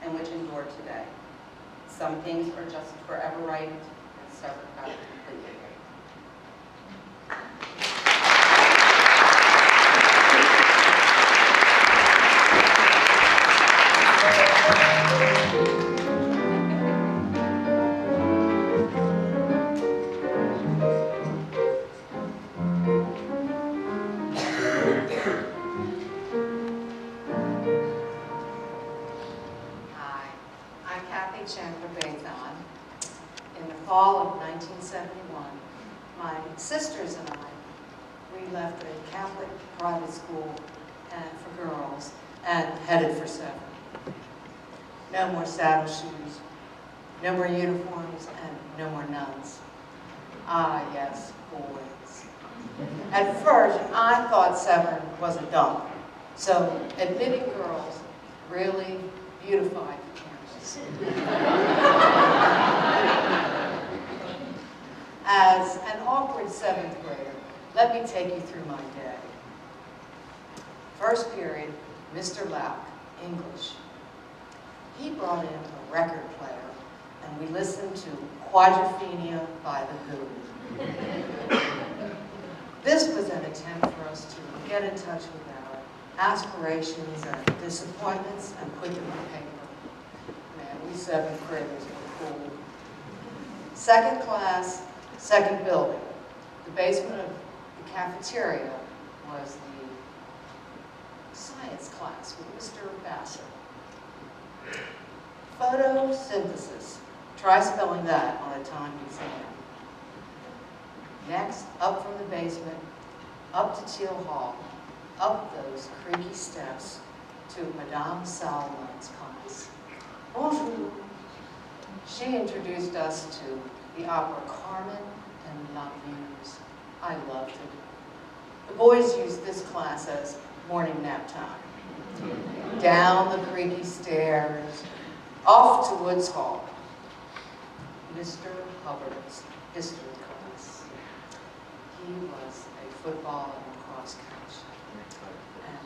and which endure today. Some things are just forever right, and Severn got it completely right. In the fall of 1971, my sisters and I, we left a Catholic private school and for girls and headed for Severn. No more saddle shoes, no more uniforms, and no more nuns. Ah, yes, boys. At first, I thought Severn was a dump, so admitting girls really beautified the campus. As an awkward 7th grader, let me take you through my day. First period, Mr. Lauk, English. He brought in a record player, and we listened to Quadrophenia by the Who. This was an attempt for us to get in touch with our aspirations and disappointments and put them on paper. Man, we seventh graders were cool. Second class, second building. The basement of the cafeteria was the science class with Mr. Bassett. Photosynthesis. Try spelling that on a timed exam. Next, up from the basement, up to Teal Hall, up those creaky steps to Madame Salmon's class. Bonjour. She introduced us to the opera Carmen and La Muse. I loved it. The boys used this class as morning nap time. Down the creaky stairs, off to Woods Hall. Mr. Hubbard's history class. He was a football and lacrosse coach. And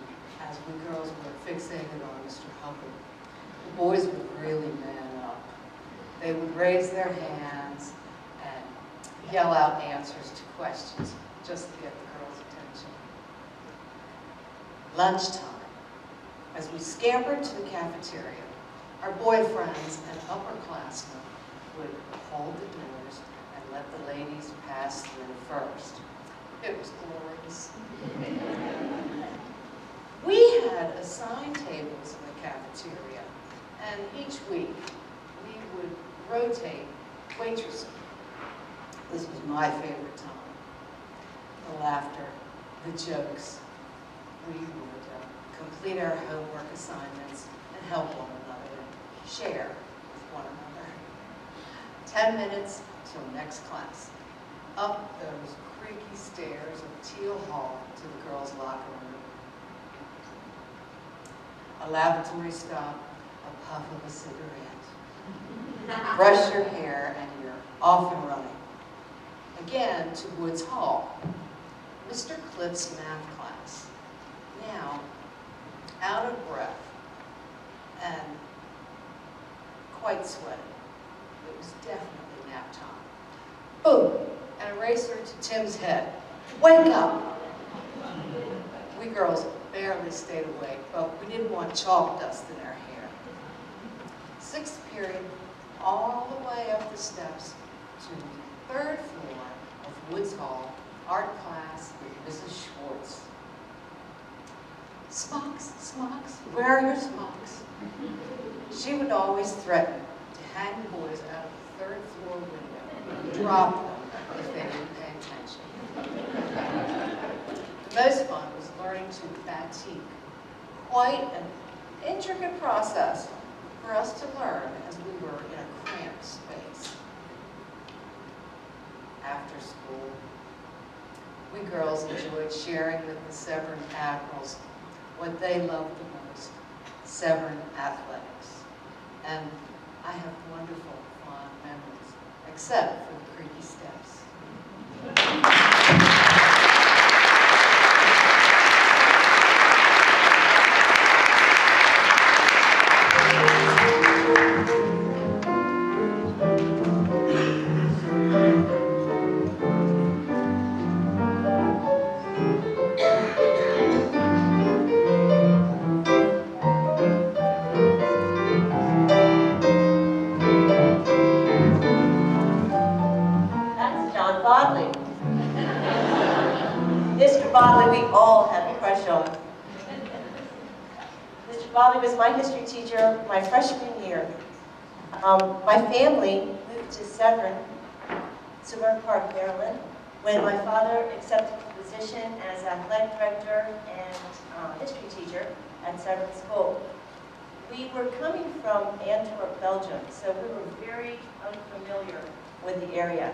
as we girls were fixated on Mr. Hubbard, the boys would really man up. They would raise their hands and yell out answers to questions just to get the girls' attention. Lunchtime. As we scampered to the cafeteria, our boyfriends and upperclassmen would hold the doors and let the ladies pass through first. It was glorious. We had assigned tables in the cafeteria, and each week we would rotate waitressing. This was my favorite time. The laughter, the jokes. We would complete our homework assignments and help one another and share with one another. 10 minutes till next class. Up those creaky stairs of Teal Hall to the girls' locker room. A lavatory stop, a puff of a cigarette. Brush your hair and you're off and running. Again to Woods Hall. Mr. Cliff's math class. Now, out of breath and quite sweaty. It was definitely nap time. Boom, an eraser to Tim's head. Wake up! We girls barely stayed awake, but we didn't want chalk dust in our hair. Sixth period, all the way up the steps to the third floor of Woods Hall, art class with Mrs. Schwartz. Smocks, smocks, where are your smocks? She would always threaten to hang the boys out of the third floor window, drop them if they didn't pay attention. The most fun was learning to batik. Quite an intricate process for us to learn as we were in a cramped space. After school, we girls enjoyed sharing with the Severn Admirals what they loved the most, Severn athletics. And I have wonderful, fond memories, except for the creaky steps. Bodley we all had a crush on. Mr. Bodley was my history teacher my freshman year. My family moved to Severn Park, Maryland, when my father accepted the position as athletic director and history teacher at Severn School. We were coming from Antwerp, Belgium, so we were very unfamiliar with the area.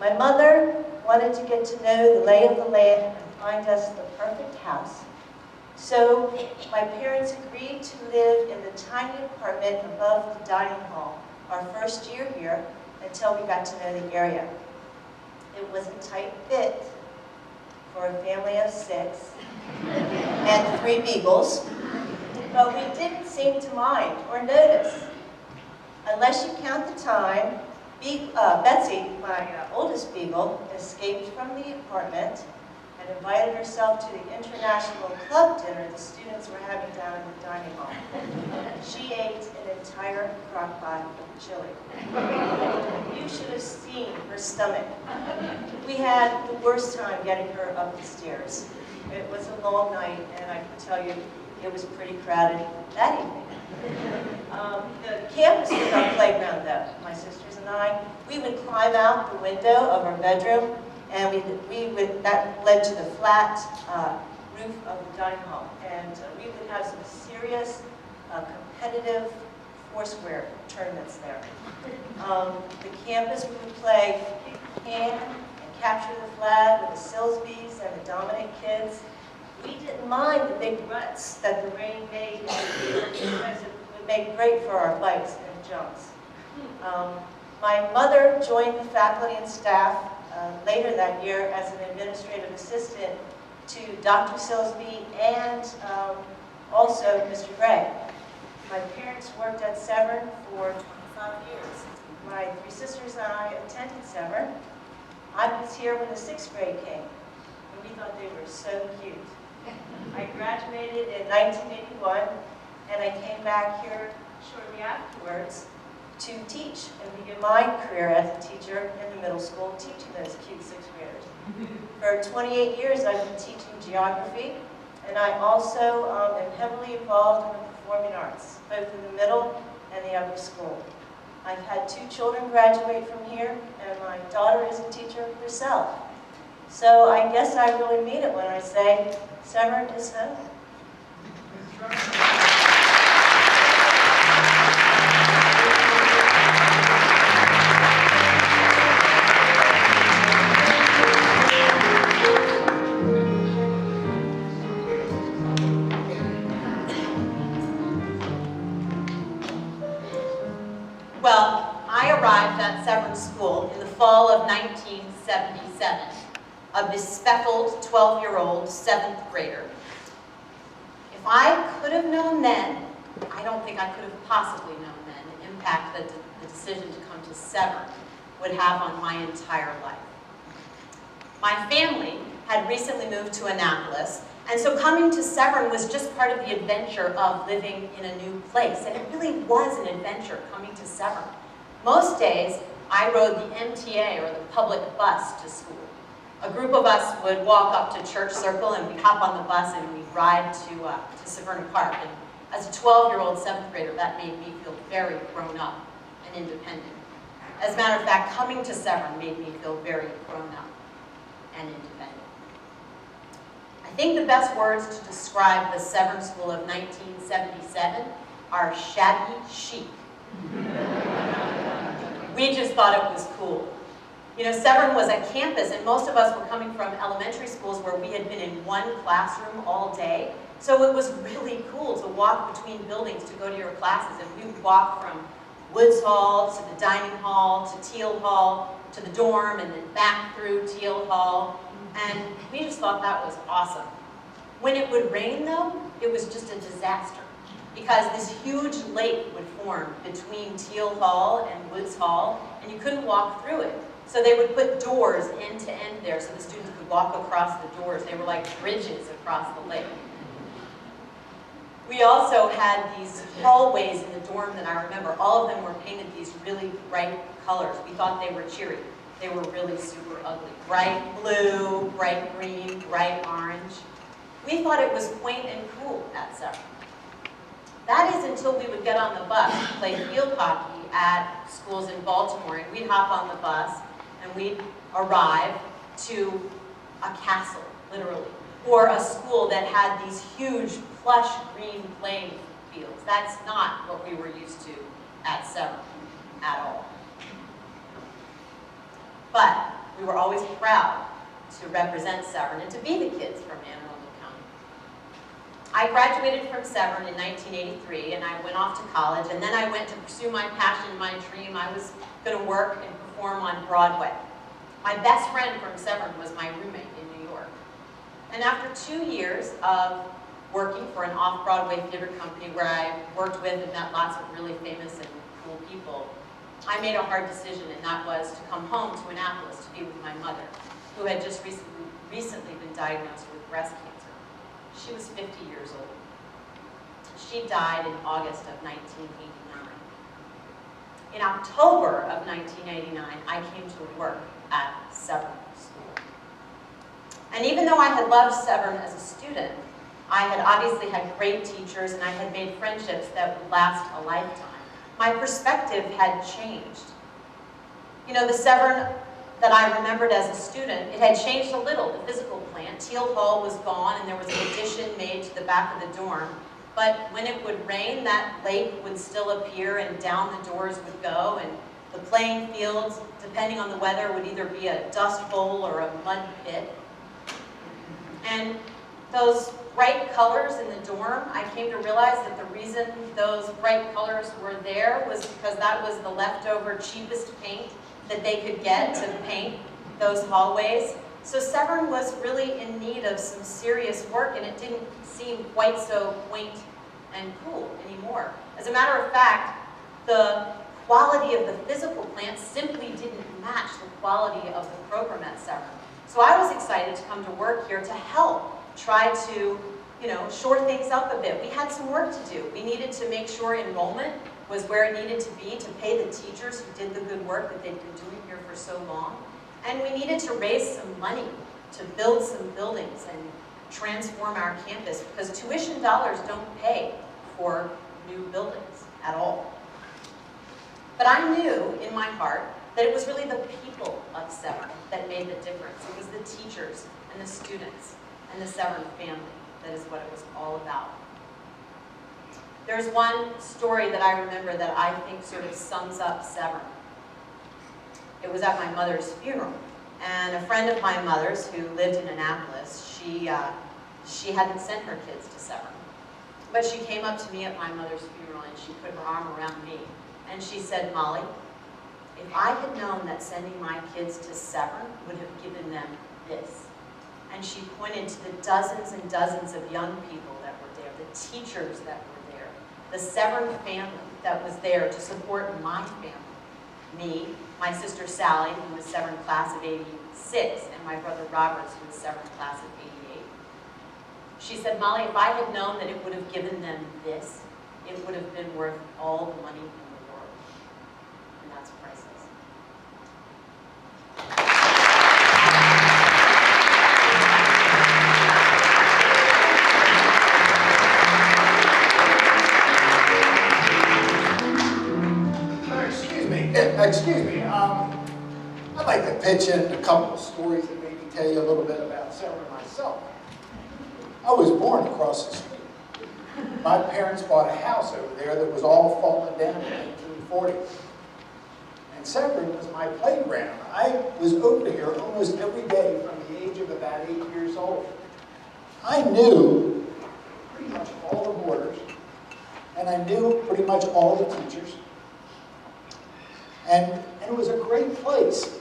My mother wanted to get to know the lay of the land and find us the perfect house. So my parents agreed to live in the tiny apartment above the dining hall our first year here until we got to know the area. It was a tight fit for a family of 6 and 3 beagles, but we didn't seem to mind or notice. Unless you count the time Betsy, my oldest beagle, escaped from the apartment and invited herself to the international club dinner the students were having down in the dining hall. She ate an entire crock pot of chili. You should have seen her stomach. We had the worst time getting her up the stairs. It was a long night, and I can tell you, it was pretty crowded that evening. The campus was our playground, though. My sisters and I, we would climb out the window of our bedroom, and that led to the flat roof of the dining hall. And we would have some serious competitive foursquare tournaments there. The campus, we would play hand and capture the flag with the Silsbys and the Dominic kids. We didn't mind the big ruts that the rain made because it would make great for our bikes and jumps. My mother joined the faculty and staff later that year as an administrative assistant to Dr. Silsby and also Mr. Gray. My parents worked at Severn for 25 years. My three sisters and I attended Severn. I was here when the 6th grade came, and we thought they were so cute. I graduated in 1981, and I came back here shortly afterwards to teach and begin my career as a teacher in the middle school, teaching those cute 6th graders. For 28 years, I've been teaching geography, and I also am heavily involved in the performing arts, both in the middle and the upper school. I've had 2 children graduate from here, and my daughter is a teacher herself. So I guess I really mean it when I say Severn is home. Well, I arrived at Severn School in the fall of 1977, a bespectacled 12-year-old 7th grader. If I could have known then, I don't think I could have possibly known then the impact that the decision to come to Severn would have on my entire life. My family had recently moved to Annapolis, and so coming to Severn was just part of the adventure of living in a new place, and it really was an adventure coming to Severn. Most days, I rode the MTA, or the public bus, to school. A group of us would walk up to Church Circle, and we'd hop on the bus, and we'd ride to Severn Park. And as a 12-year-old 7th grader, that made me feel very grown up and independent. As a matter of fact, coming to Severn made me feel very grown up and independent. I think the best words to describe the Severn School of 1977 are shabby chic. We just thought it was cool. You know, Severn was a campus, and most of us were coming from elementary schools where we had been in one classroom all day. So it was really cool to walk between buildings to go to your classes, and we would walk from Woods Hall to the dining hall to Teal Hall to the dorm, and then back through Teal Hall. And we just thought that was awesome. When it would rain, though, it was just a disaster, because this huge lake would form between Teal Hall and Woods Hall, and you couldn't walk through it. So they would put doors end to end there so the students could walk across the doors. They were like bridges across the lake. We also had these hallways in the dorm that I remember. All of them were painted these really bright colors. We thought they were cheery. They were really super ugly. Bright blue, bright green, bright orange. We thought it was quaint and cool at Severn. That is until we would get on the bus to play field hockey at schools in Baltimore, and we'd hop on the bus and we'd arrive to a castle, literally, or a school that had these huge plush green playing fields. That's not what we were used to at Severn at all. But we were always proud to represent Severn and to be the kids from Anne Arundel County. I graduated from Severn in 1983, and I went off to college, and then I went to pursue my passion, my dream. I was going to work and perform on Broadway. My best friend from Severn was my roommate in New York. And after 2 years of working for an off-Broadway theater company where I worked with and met lots of really famous and cool people, I made a hard decision, and that was to come home to Annapolis to be with my mother. who had just recently been diagnosed with breast cancer. She was 50 years old. She died in August of 1989. In October of 1989, I came to work at Severn School. And even though I had loved Severn as a student, I had obviously had great teachers and I had made friendships that would last a lifetime. My perspective had changed. You know, the Severn that I remembered as a student, it had changed a little. The physical plant, Teal Hall was gone and there was an addition made to the back of the dorm. But when it would rain, that lake would still appear and down the doors would go, and the playing fields, depending on the weather, would either be a dust bowl or a mud pit. And those bright colors in the dorm, I came to realize that the reason those bright colors were there was because that was the leftover cheapest paint that they could get to paint those hallways. So Severn was really in need of some serious work, and it didn't seem quite so quaint and cool anymore. As a matter of fact, the quality of the physical plant simply didn't match the quality of the program at Severn. So I was excited to come to work here to help try to, shore things up a bit. We had some work to do. We needed to make sure enrollment was where it needed to be to pay the teachers who did the good work that they'd been doing here for so long. And we needed to raise some money to build some buildings and transform our campus, because tuition dollars don't pay for new buildings at all. But I knew in my heart that it was really the people of Severn that made the difference. It was the teachers and the students and the Severn family that is what it was all about. There's one story that I remember that I think sort of sums up Severn. It was at my mother's funeral, and a friend of my mother's who lived in Annapolis, she hadn't sent her kids to Severn. But she came up to me at my mother's funeral and she put her arm around me and she said, "Molly, if I had known that sending my kids to Severn would have given them this." And she pointed to the dozens and dozens of young people that were there, the teachers that were there, the Severn family that was there to support my family. Me, my sister Sally, who was Severn class of '86, and my brother Roberts, who was Severn class of '88. She said, "Molly, if I had known that it would have given them this, it would have been worth all the money in the world." And that's priceless. Excuse me, I'd like to pitch in a couple of stories and maybe tell you a little bit about Severn myself. I was born across the street. My parents bought a house over there that was all fallen down in 1940. And Severn was my playground. I was over here almost every day from the age of about 8 years old. I knew pretty much all the boarders, and I knew pretty much all the teachers. And it was a great place.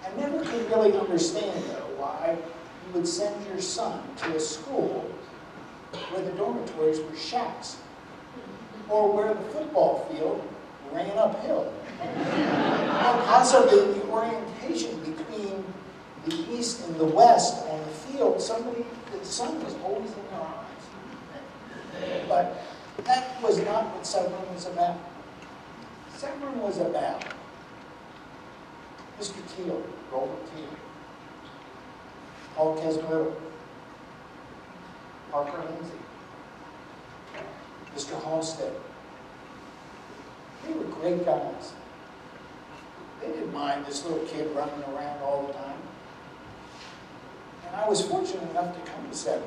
I never could really understand, though, why you would send your son to a school where the dormitories were shacks, or where the football field ran uphill. And possibly the orientation between the east and the west on the field, the sun was always in their eyes. But that was not what Severn was about. Severn was about Mr. Teal, Robert Teal, Paul Kesmero, Parker Lindsay, Mr. Halstead. They were great guys. They didn't mind this little kid running around all the time. And I was fortunate enough to come to Severn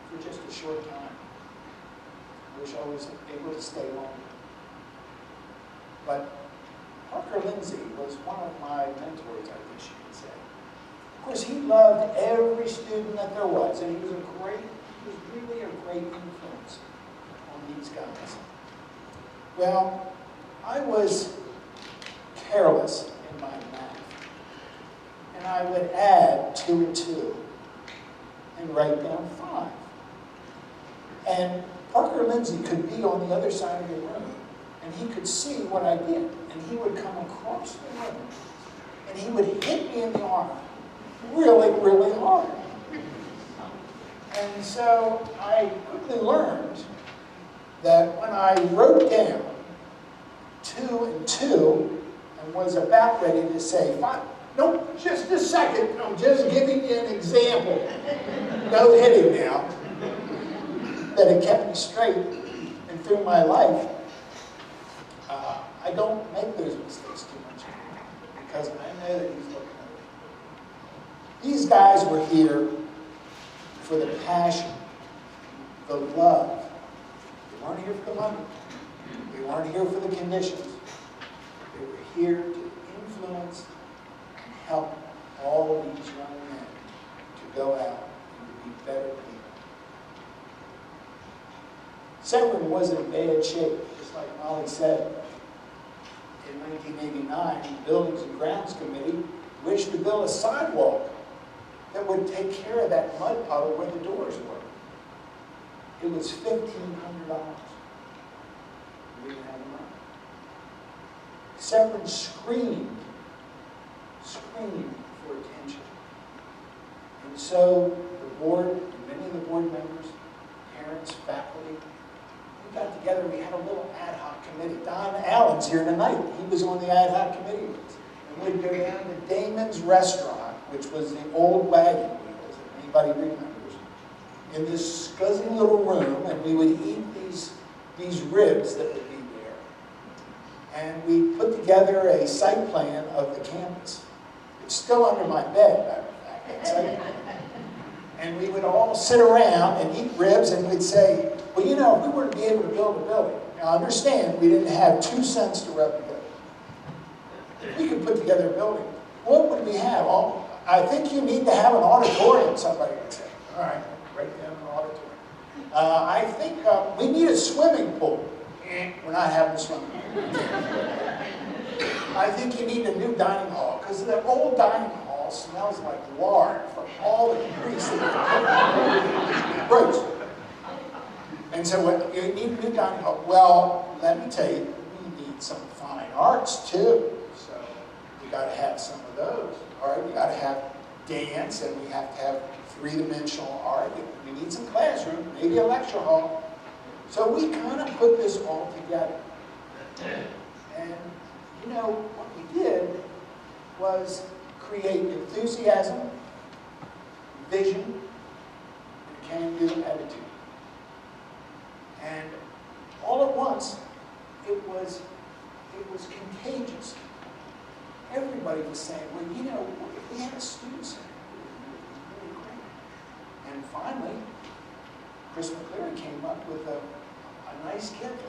for just a short time. I wish I was able to stay longer. But Parker Lindsay was one of my mentors, I guess you could say. Of course, he loved every student that there was, and he was really a great influence on these guys. Well, I was careless in my math, and I would add 2 and 2 and write down 5. And Parker Lindsay could be on the other side of the room, and he could see what I did, and he would come across the room, and he would hit me in the arm, really, really hard. And so I quickly learned that when I wrote down 2 and 2 and was about ready to say 5, nope, just a second, I'm just giving you an example. Don't hit him now. That it kept me straight and through my life. I don't make those mistakes too much because I know that he's looking at me. These guys were here for the passion, the love. They weren't here for the money. They weren't here for the conditions. They were here to influence and help all of these young men to go out and to be better people. Severn was in bad shape, just like Molly said. In 1989, the Buildings and Grounds Committee wished to build a sidewalk that would take care of that mud puddle where the doors were. It was $1,500. We didn't have the money. Severn screamed for attention. And so the board, and many of the board members, parents, faculty, we got together, we had a little ad hoc committee. Don Allen's here tonight. He was on the ad hoc committee with us. And we'd go down to Damon's Restaurant, which was the old wagon wheels, if anybody remembers, in this scuzzy little room, and we would eat these ribs that would be there. And we put together a site plan of the campus. It's still under my bed, matter of fact, that site plan. And we would all sit around and eat ribs, and we'd say, well, you know, if we were to be able to build a building, now understand, we didn't have 2 cents to rub together. If we could put together a building, what would we have? Oh, I think you need to have an auditorium, somebody would say. All right, write down an auditorium. I think we need a swimming pool. We're not having a swimming pool. I think you need a new dining hall, because the old dining hall smells like lard from all the grease that gross. And so you need a new dining hall. Well, let me tell you, we need some fine arts too. So we got to have some of those. All right, we got to have dance, and we have to have 3-dimensional art. We need some classroom, maybe a lecture hall. So we kind of put this all together. And you know, what we did was create enthusiasm, vision, and can-do attitude. And all at once, it was contagious. Everybody was saying, well, you know, if we had a student center, it would be really great. And finally, Chris McCleary came up with a nice gift.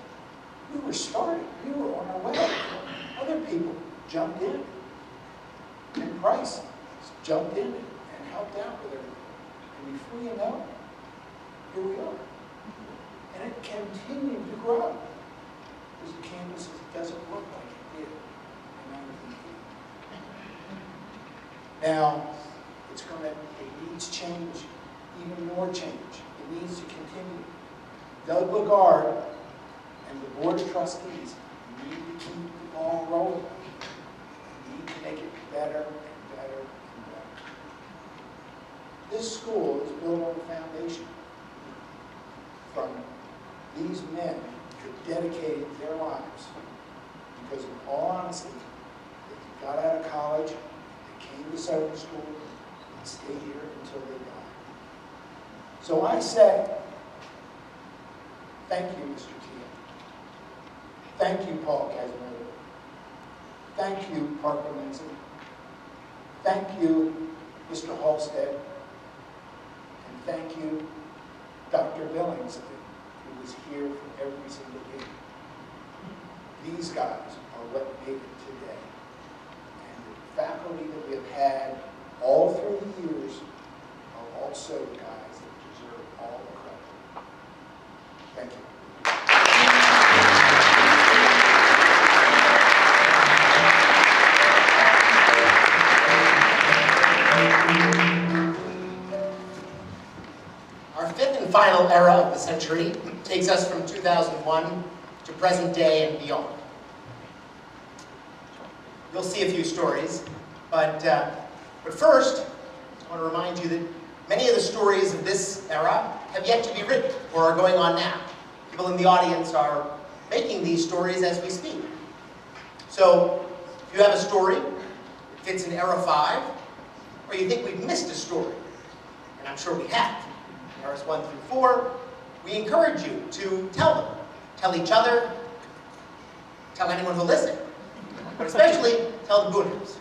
We were starting. We were on our way. Other people jumped in. And Price jumped in and helped out with everything. And before you know it, here we are. And it continued to grow. Because the campus doesn't look like it did in 1980. Now, it needs change, even more change. It needs to continue. Doug Lagarde and the board of trustees need to keep the ball rolling. We need to make it better and better and better. This school is built on a foundation from these men who dedicated their lives because, in all honesty, they got out of college, they came to Severn School, and stayed here until they died. So I say, thank you, Mr. Teal. Thank you, Paul Casimodo. Thank you, Parker Lindsay. Thank you, Mr. Halstead. And thank you, Dr. Billings, who was here for every single day. These guys are what made it today. And the faculty that we have had all through the years are also guys that deserve all the credit. Thank you. Our fifth and final era of the century takes us from 2001 to present day and beyond. You'll see a few stories, but first, I want to remind you that many of the stories of this era have yet to be written or are going on now. People in the audience are making these stories as we speak. So if you have a story that fits in Era 5, or you think we've missed a story, and I'm sure we have, in Eras 1 through 4, we encourage you to tell them. Tell each other, tell anyone who'll listen, but especially tell the Booners.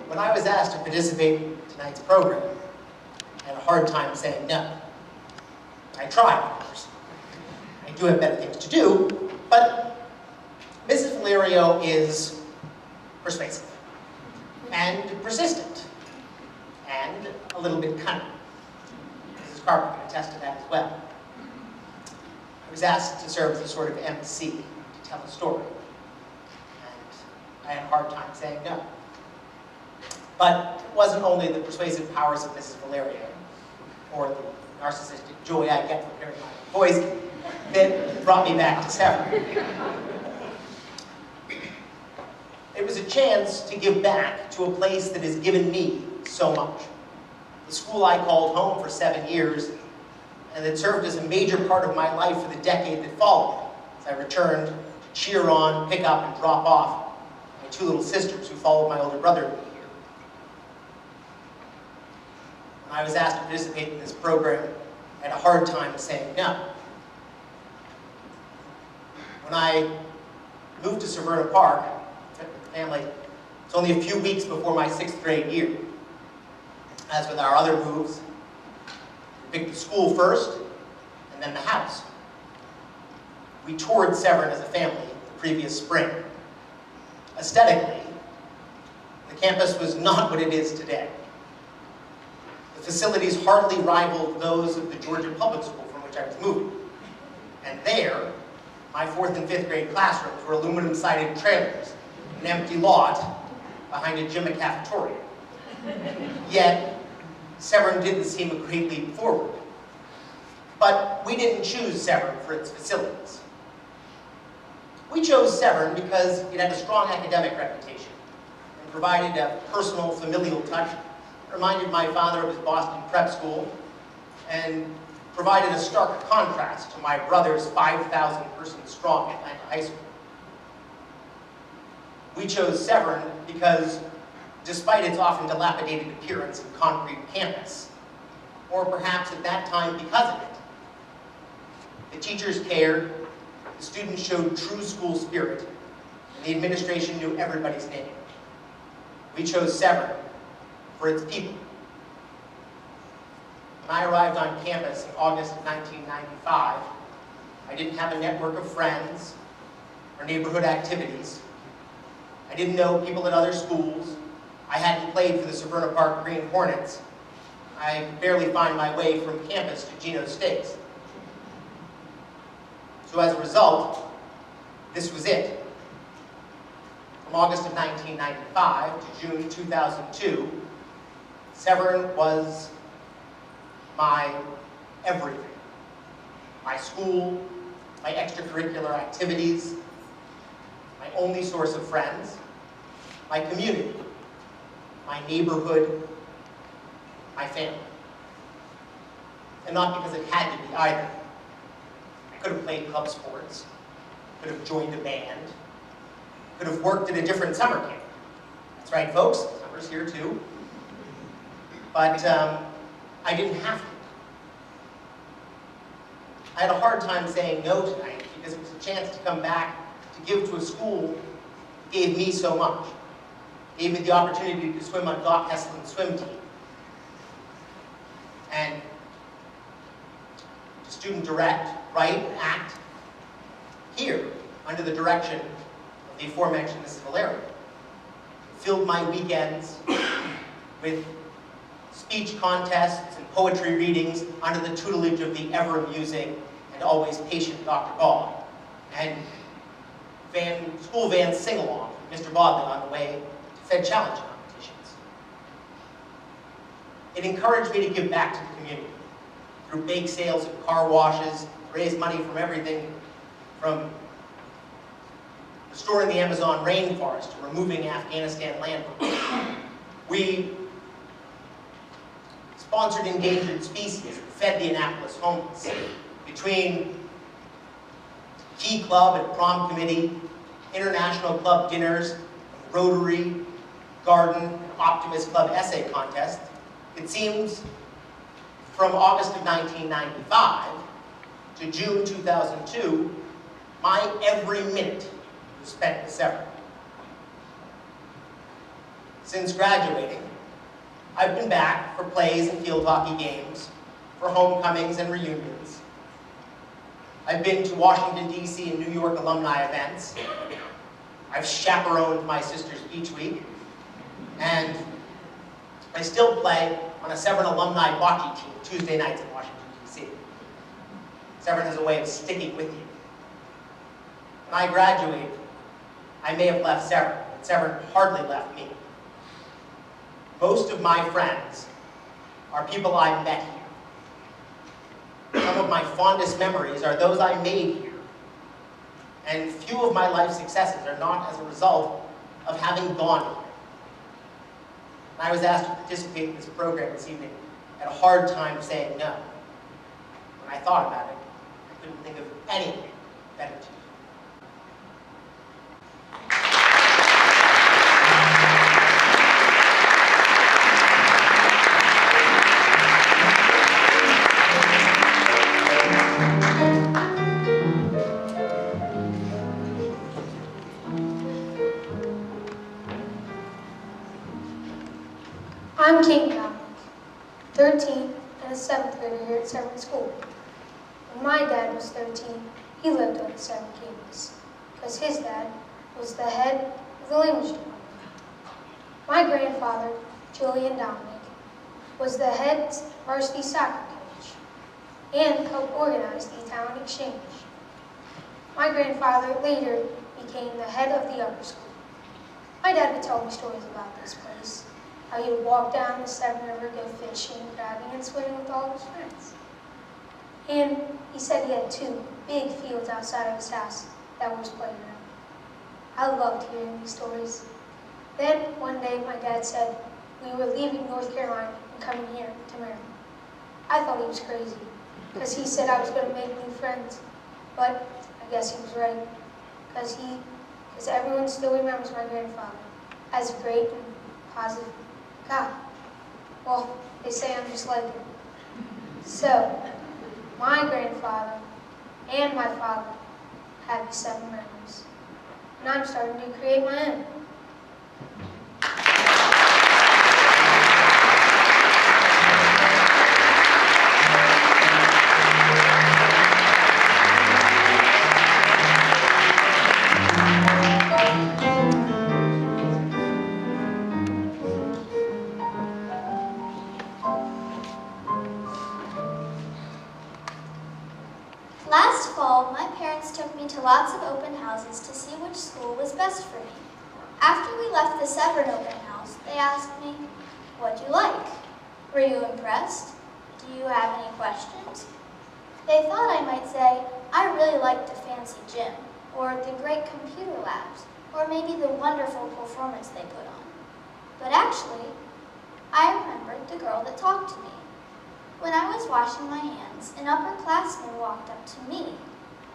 When I was asked to participate in tonight's program, I had a hard time saying no. I tried, of course. I do have better things to do, but Mrs. Valerio is persuasive and persistent and a little bit cunning. Mrs. Carper can attest to that as well. I was asked to serve as a sort of MC to tell a story, and I had a hard time saying no. But it wasn't only the persuasive powers of Mrs. Valerio, or the narcissistic joy I get from hearing my voice, that brought me back to Severn. It was a chance to give back to a place that has given me so much. The school I called home for 7 years, and that served as a major part of my life for the decade that followed, as I returned to cheer on, pick up, and drop off my 2 little sisters who followed my older brother to me here. When I was asked to participate in this program, I had a hard time saying no. When I moved to Severn Park with the family, it's only a few weeks before my 6th grade year. As with our other moves, we picked the school first, and then the house. We toured Severn as a family the previous spring. Aesthetically, the campus was not what it is today. The facilities hardly rivaled those of the Georgia Public School from which I was moving. And there, my 4th and 5th grade classrooms were aluminum-sided trailers, an empty lot behind a gym and cafeteria. Yet, Severn didn't seem a great leap forward. But we didn't choose Severn for its facilities. We chose Severn because it had a strong academic reputation and provided a personal, familial touch, reminded my father of his Boston prep school, and provided a stark contrast to my brother's 5,000-person strong Atlanta high school. We chose Severn because, despite its often dilapidated appearance and concrete campus, or perhaps at that time because of it, the teachers cared, the students showed true school spirit, and the administration knew everybody's name. We chose Severn for its people. When I arrived on campus in August of 1995, I didn't have a network of friends or neighborhood activities. I didn't know people at other schools. I hadn't played for the Severn Park Green Hornets. I could barely find my way from campus to Gino's Steaks. So as a result, this was it. From August of 1995 to June 2002, Severn was my everything. My school, my extracurricular activities, my only source of friends, my community, my neighborhood, my family. And not because it had to be either. I could have played club sports, could have joined a band, could have worked at a different summer camp. That's right, folks, summer's here too. But I didn't have to. I had a hard time saying no tonight because it was a chance to come back to give to a school that gave me so much. Gave me the opportunity to swim on Doc Heslin's swim team. And to student direct, write, and act here under the direction of the aforementioned Mrs. Valerio. Filled my weekends with speech contests and poetry readings under the tutelage of the ever-amusing and always patient Dr. Bond, and school van sing-along with Mr. Bodley on the way to Fed Challenge competitions. It encouraged me to give back to the community through bake sales and car washes, raise money from everything from restoring the Amazon rainforest to removing Afghanistan landmines. We sponsored endangered species and fed the Annapolis homeless. Between Key Club and Prom Committee, International Club dinners, Rotary, Garden, and Optimist Club essay contest, it seems from August of 1995 to June 2002, my every minute was spent with Severn. Since graduating, I've been back for plays and field hockey games, for homecomings and reunions. I've been to Washington, D.C. and New York alumni events. I've chaperoned my sister's beach week. And I still play on a Severn alumni bocce team Tuesday nights in Washington, D.C. Severn has a way of sticking with you. When I graduated, I may have left Severn, but Severn hardly left me. Most of my friends are people I met here. Some of my fondest memories are those I made here. And few of my life successes are not as a result of having gone here. And I was asked to participate in this program this evening. I had a hard time saying no. When I thought about it, I couldn't think of anything better to do. I'm Kate Dominic, 13 and a 7th grader here at Severn School. When my dad was 13, he lived on the Severn campus, because his dad was the head of the language department. My grandfather, Julian Dominic, was the head varsity soccer coach and helped organize the talent exchange. My grandfather later became the head of the upper school. My dad would tell me stories about this place, how he would walk down the Severn River, go fishing, grabbing, and swimming with all of his friends. And he said he had 2 big fields outside of his house that were his playground. I loved hearing these stories. Then, one day, my dad said we were leaving North Carolina and coming here to Maryland. I thought he was crazy, because he said I was going to make new friends. But I guess he was right, because everyone still remembers my grandfather as a great and positive guy. Well, they say I'm just like him. So, my grandfather and my father have these 7 memories, and I'm starting to create my own. Last fall, my parents took me to lots of open houses to see which school was best for me. After we left the Severn open house, they asked me, "What'd you like? Were you impressed? Do you have any questions?" They thought I might say, "I really liked the fancy gym, or the great computer labs, or maybe the wonderful performance they put on." But actually, I remembered the girl that talked to me. When I was washing my hands, an upperclassman walked up to me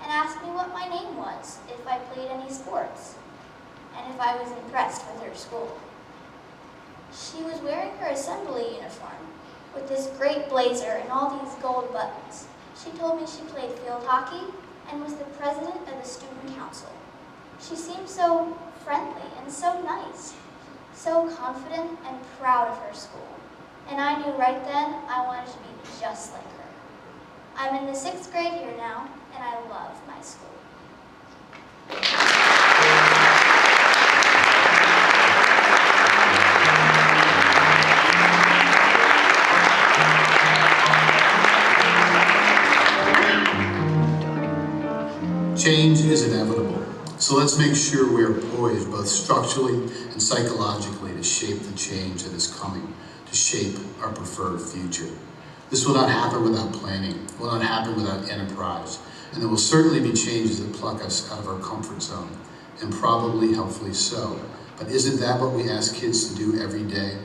and asked me what my name was, if I played any sports, and if I was impressed with her school. She was wearing her assembly uniform with this great blazer and all these gold buttons. She told me she played field hockey and was the president of the student council. She seemed so friendly and so nice, so confident and proud of her school. And I knew right then I wanted to be just like her. I'm in the 6th grade here now, and I love my school. Change is inevitable, so let's make sure we are poised both structurally and psychologically to shape the change that is coming, to shape our preferred future. This will not happen without planning, it will not happen without enterprise, and there will certainly be changes that pluck us out of our comfort zone, and probably helpfully so. But isn't that what we ask kids to do every day?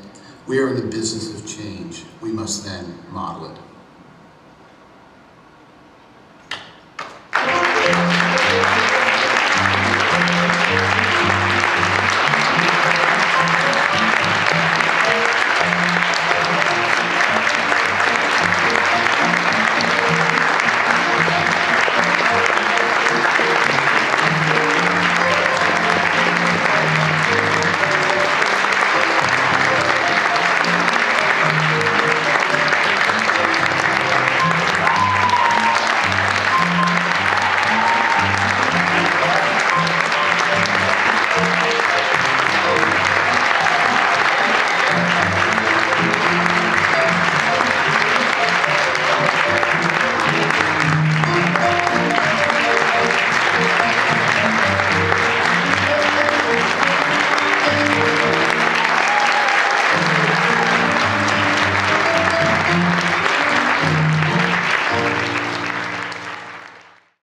We are in the business of change. We must then model it.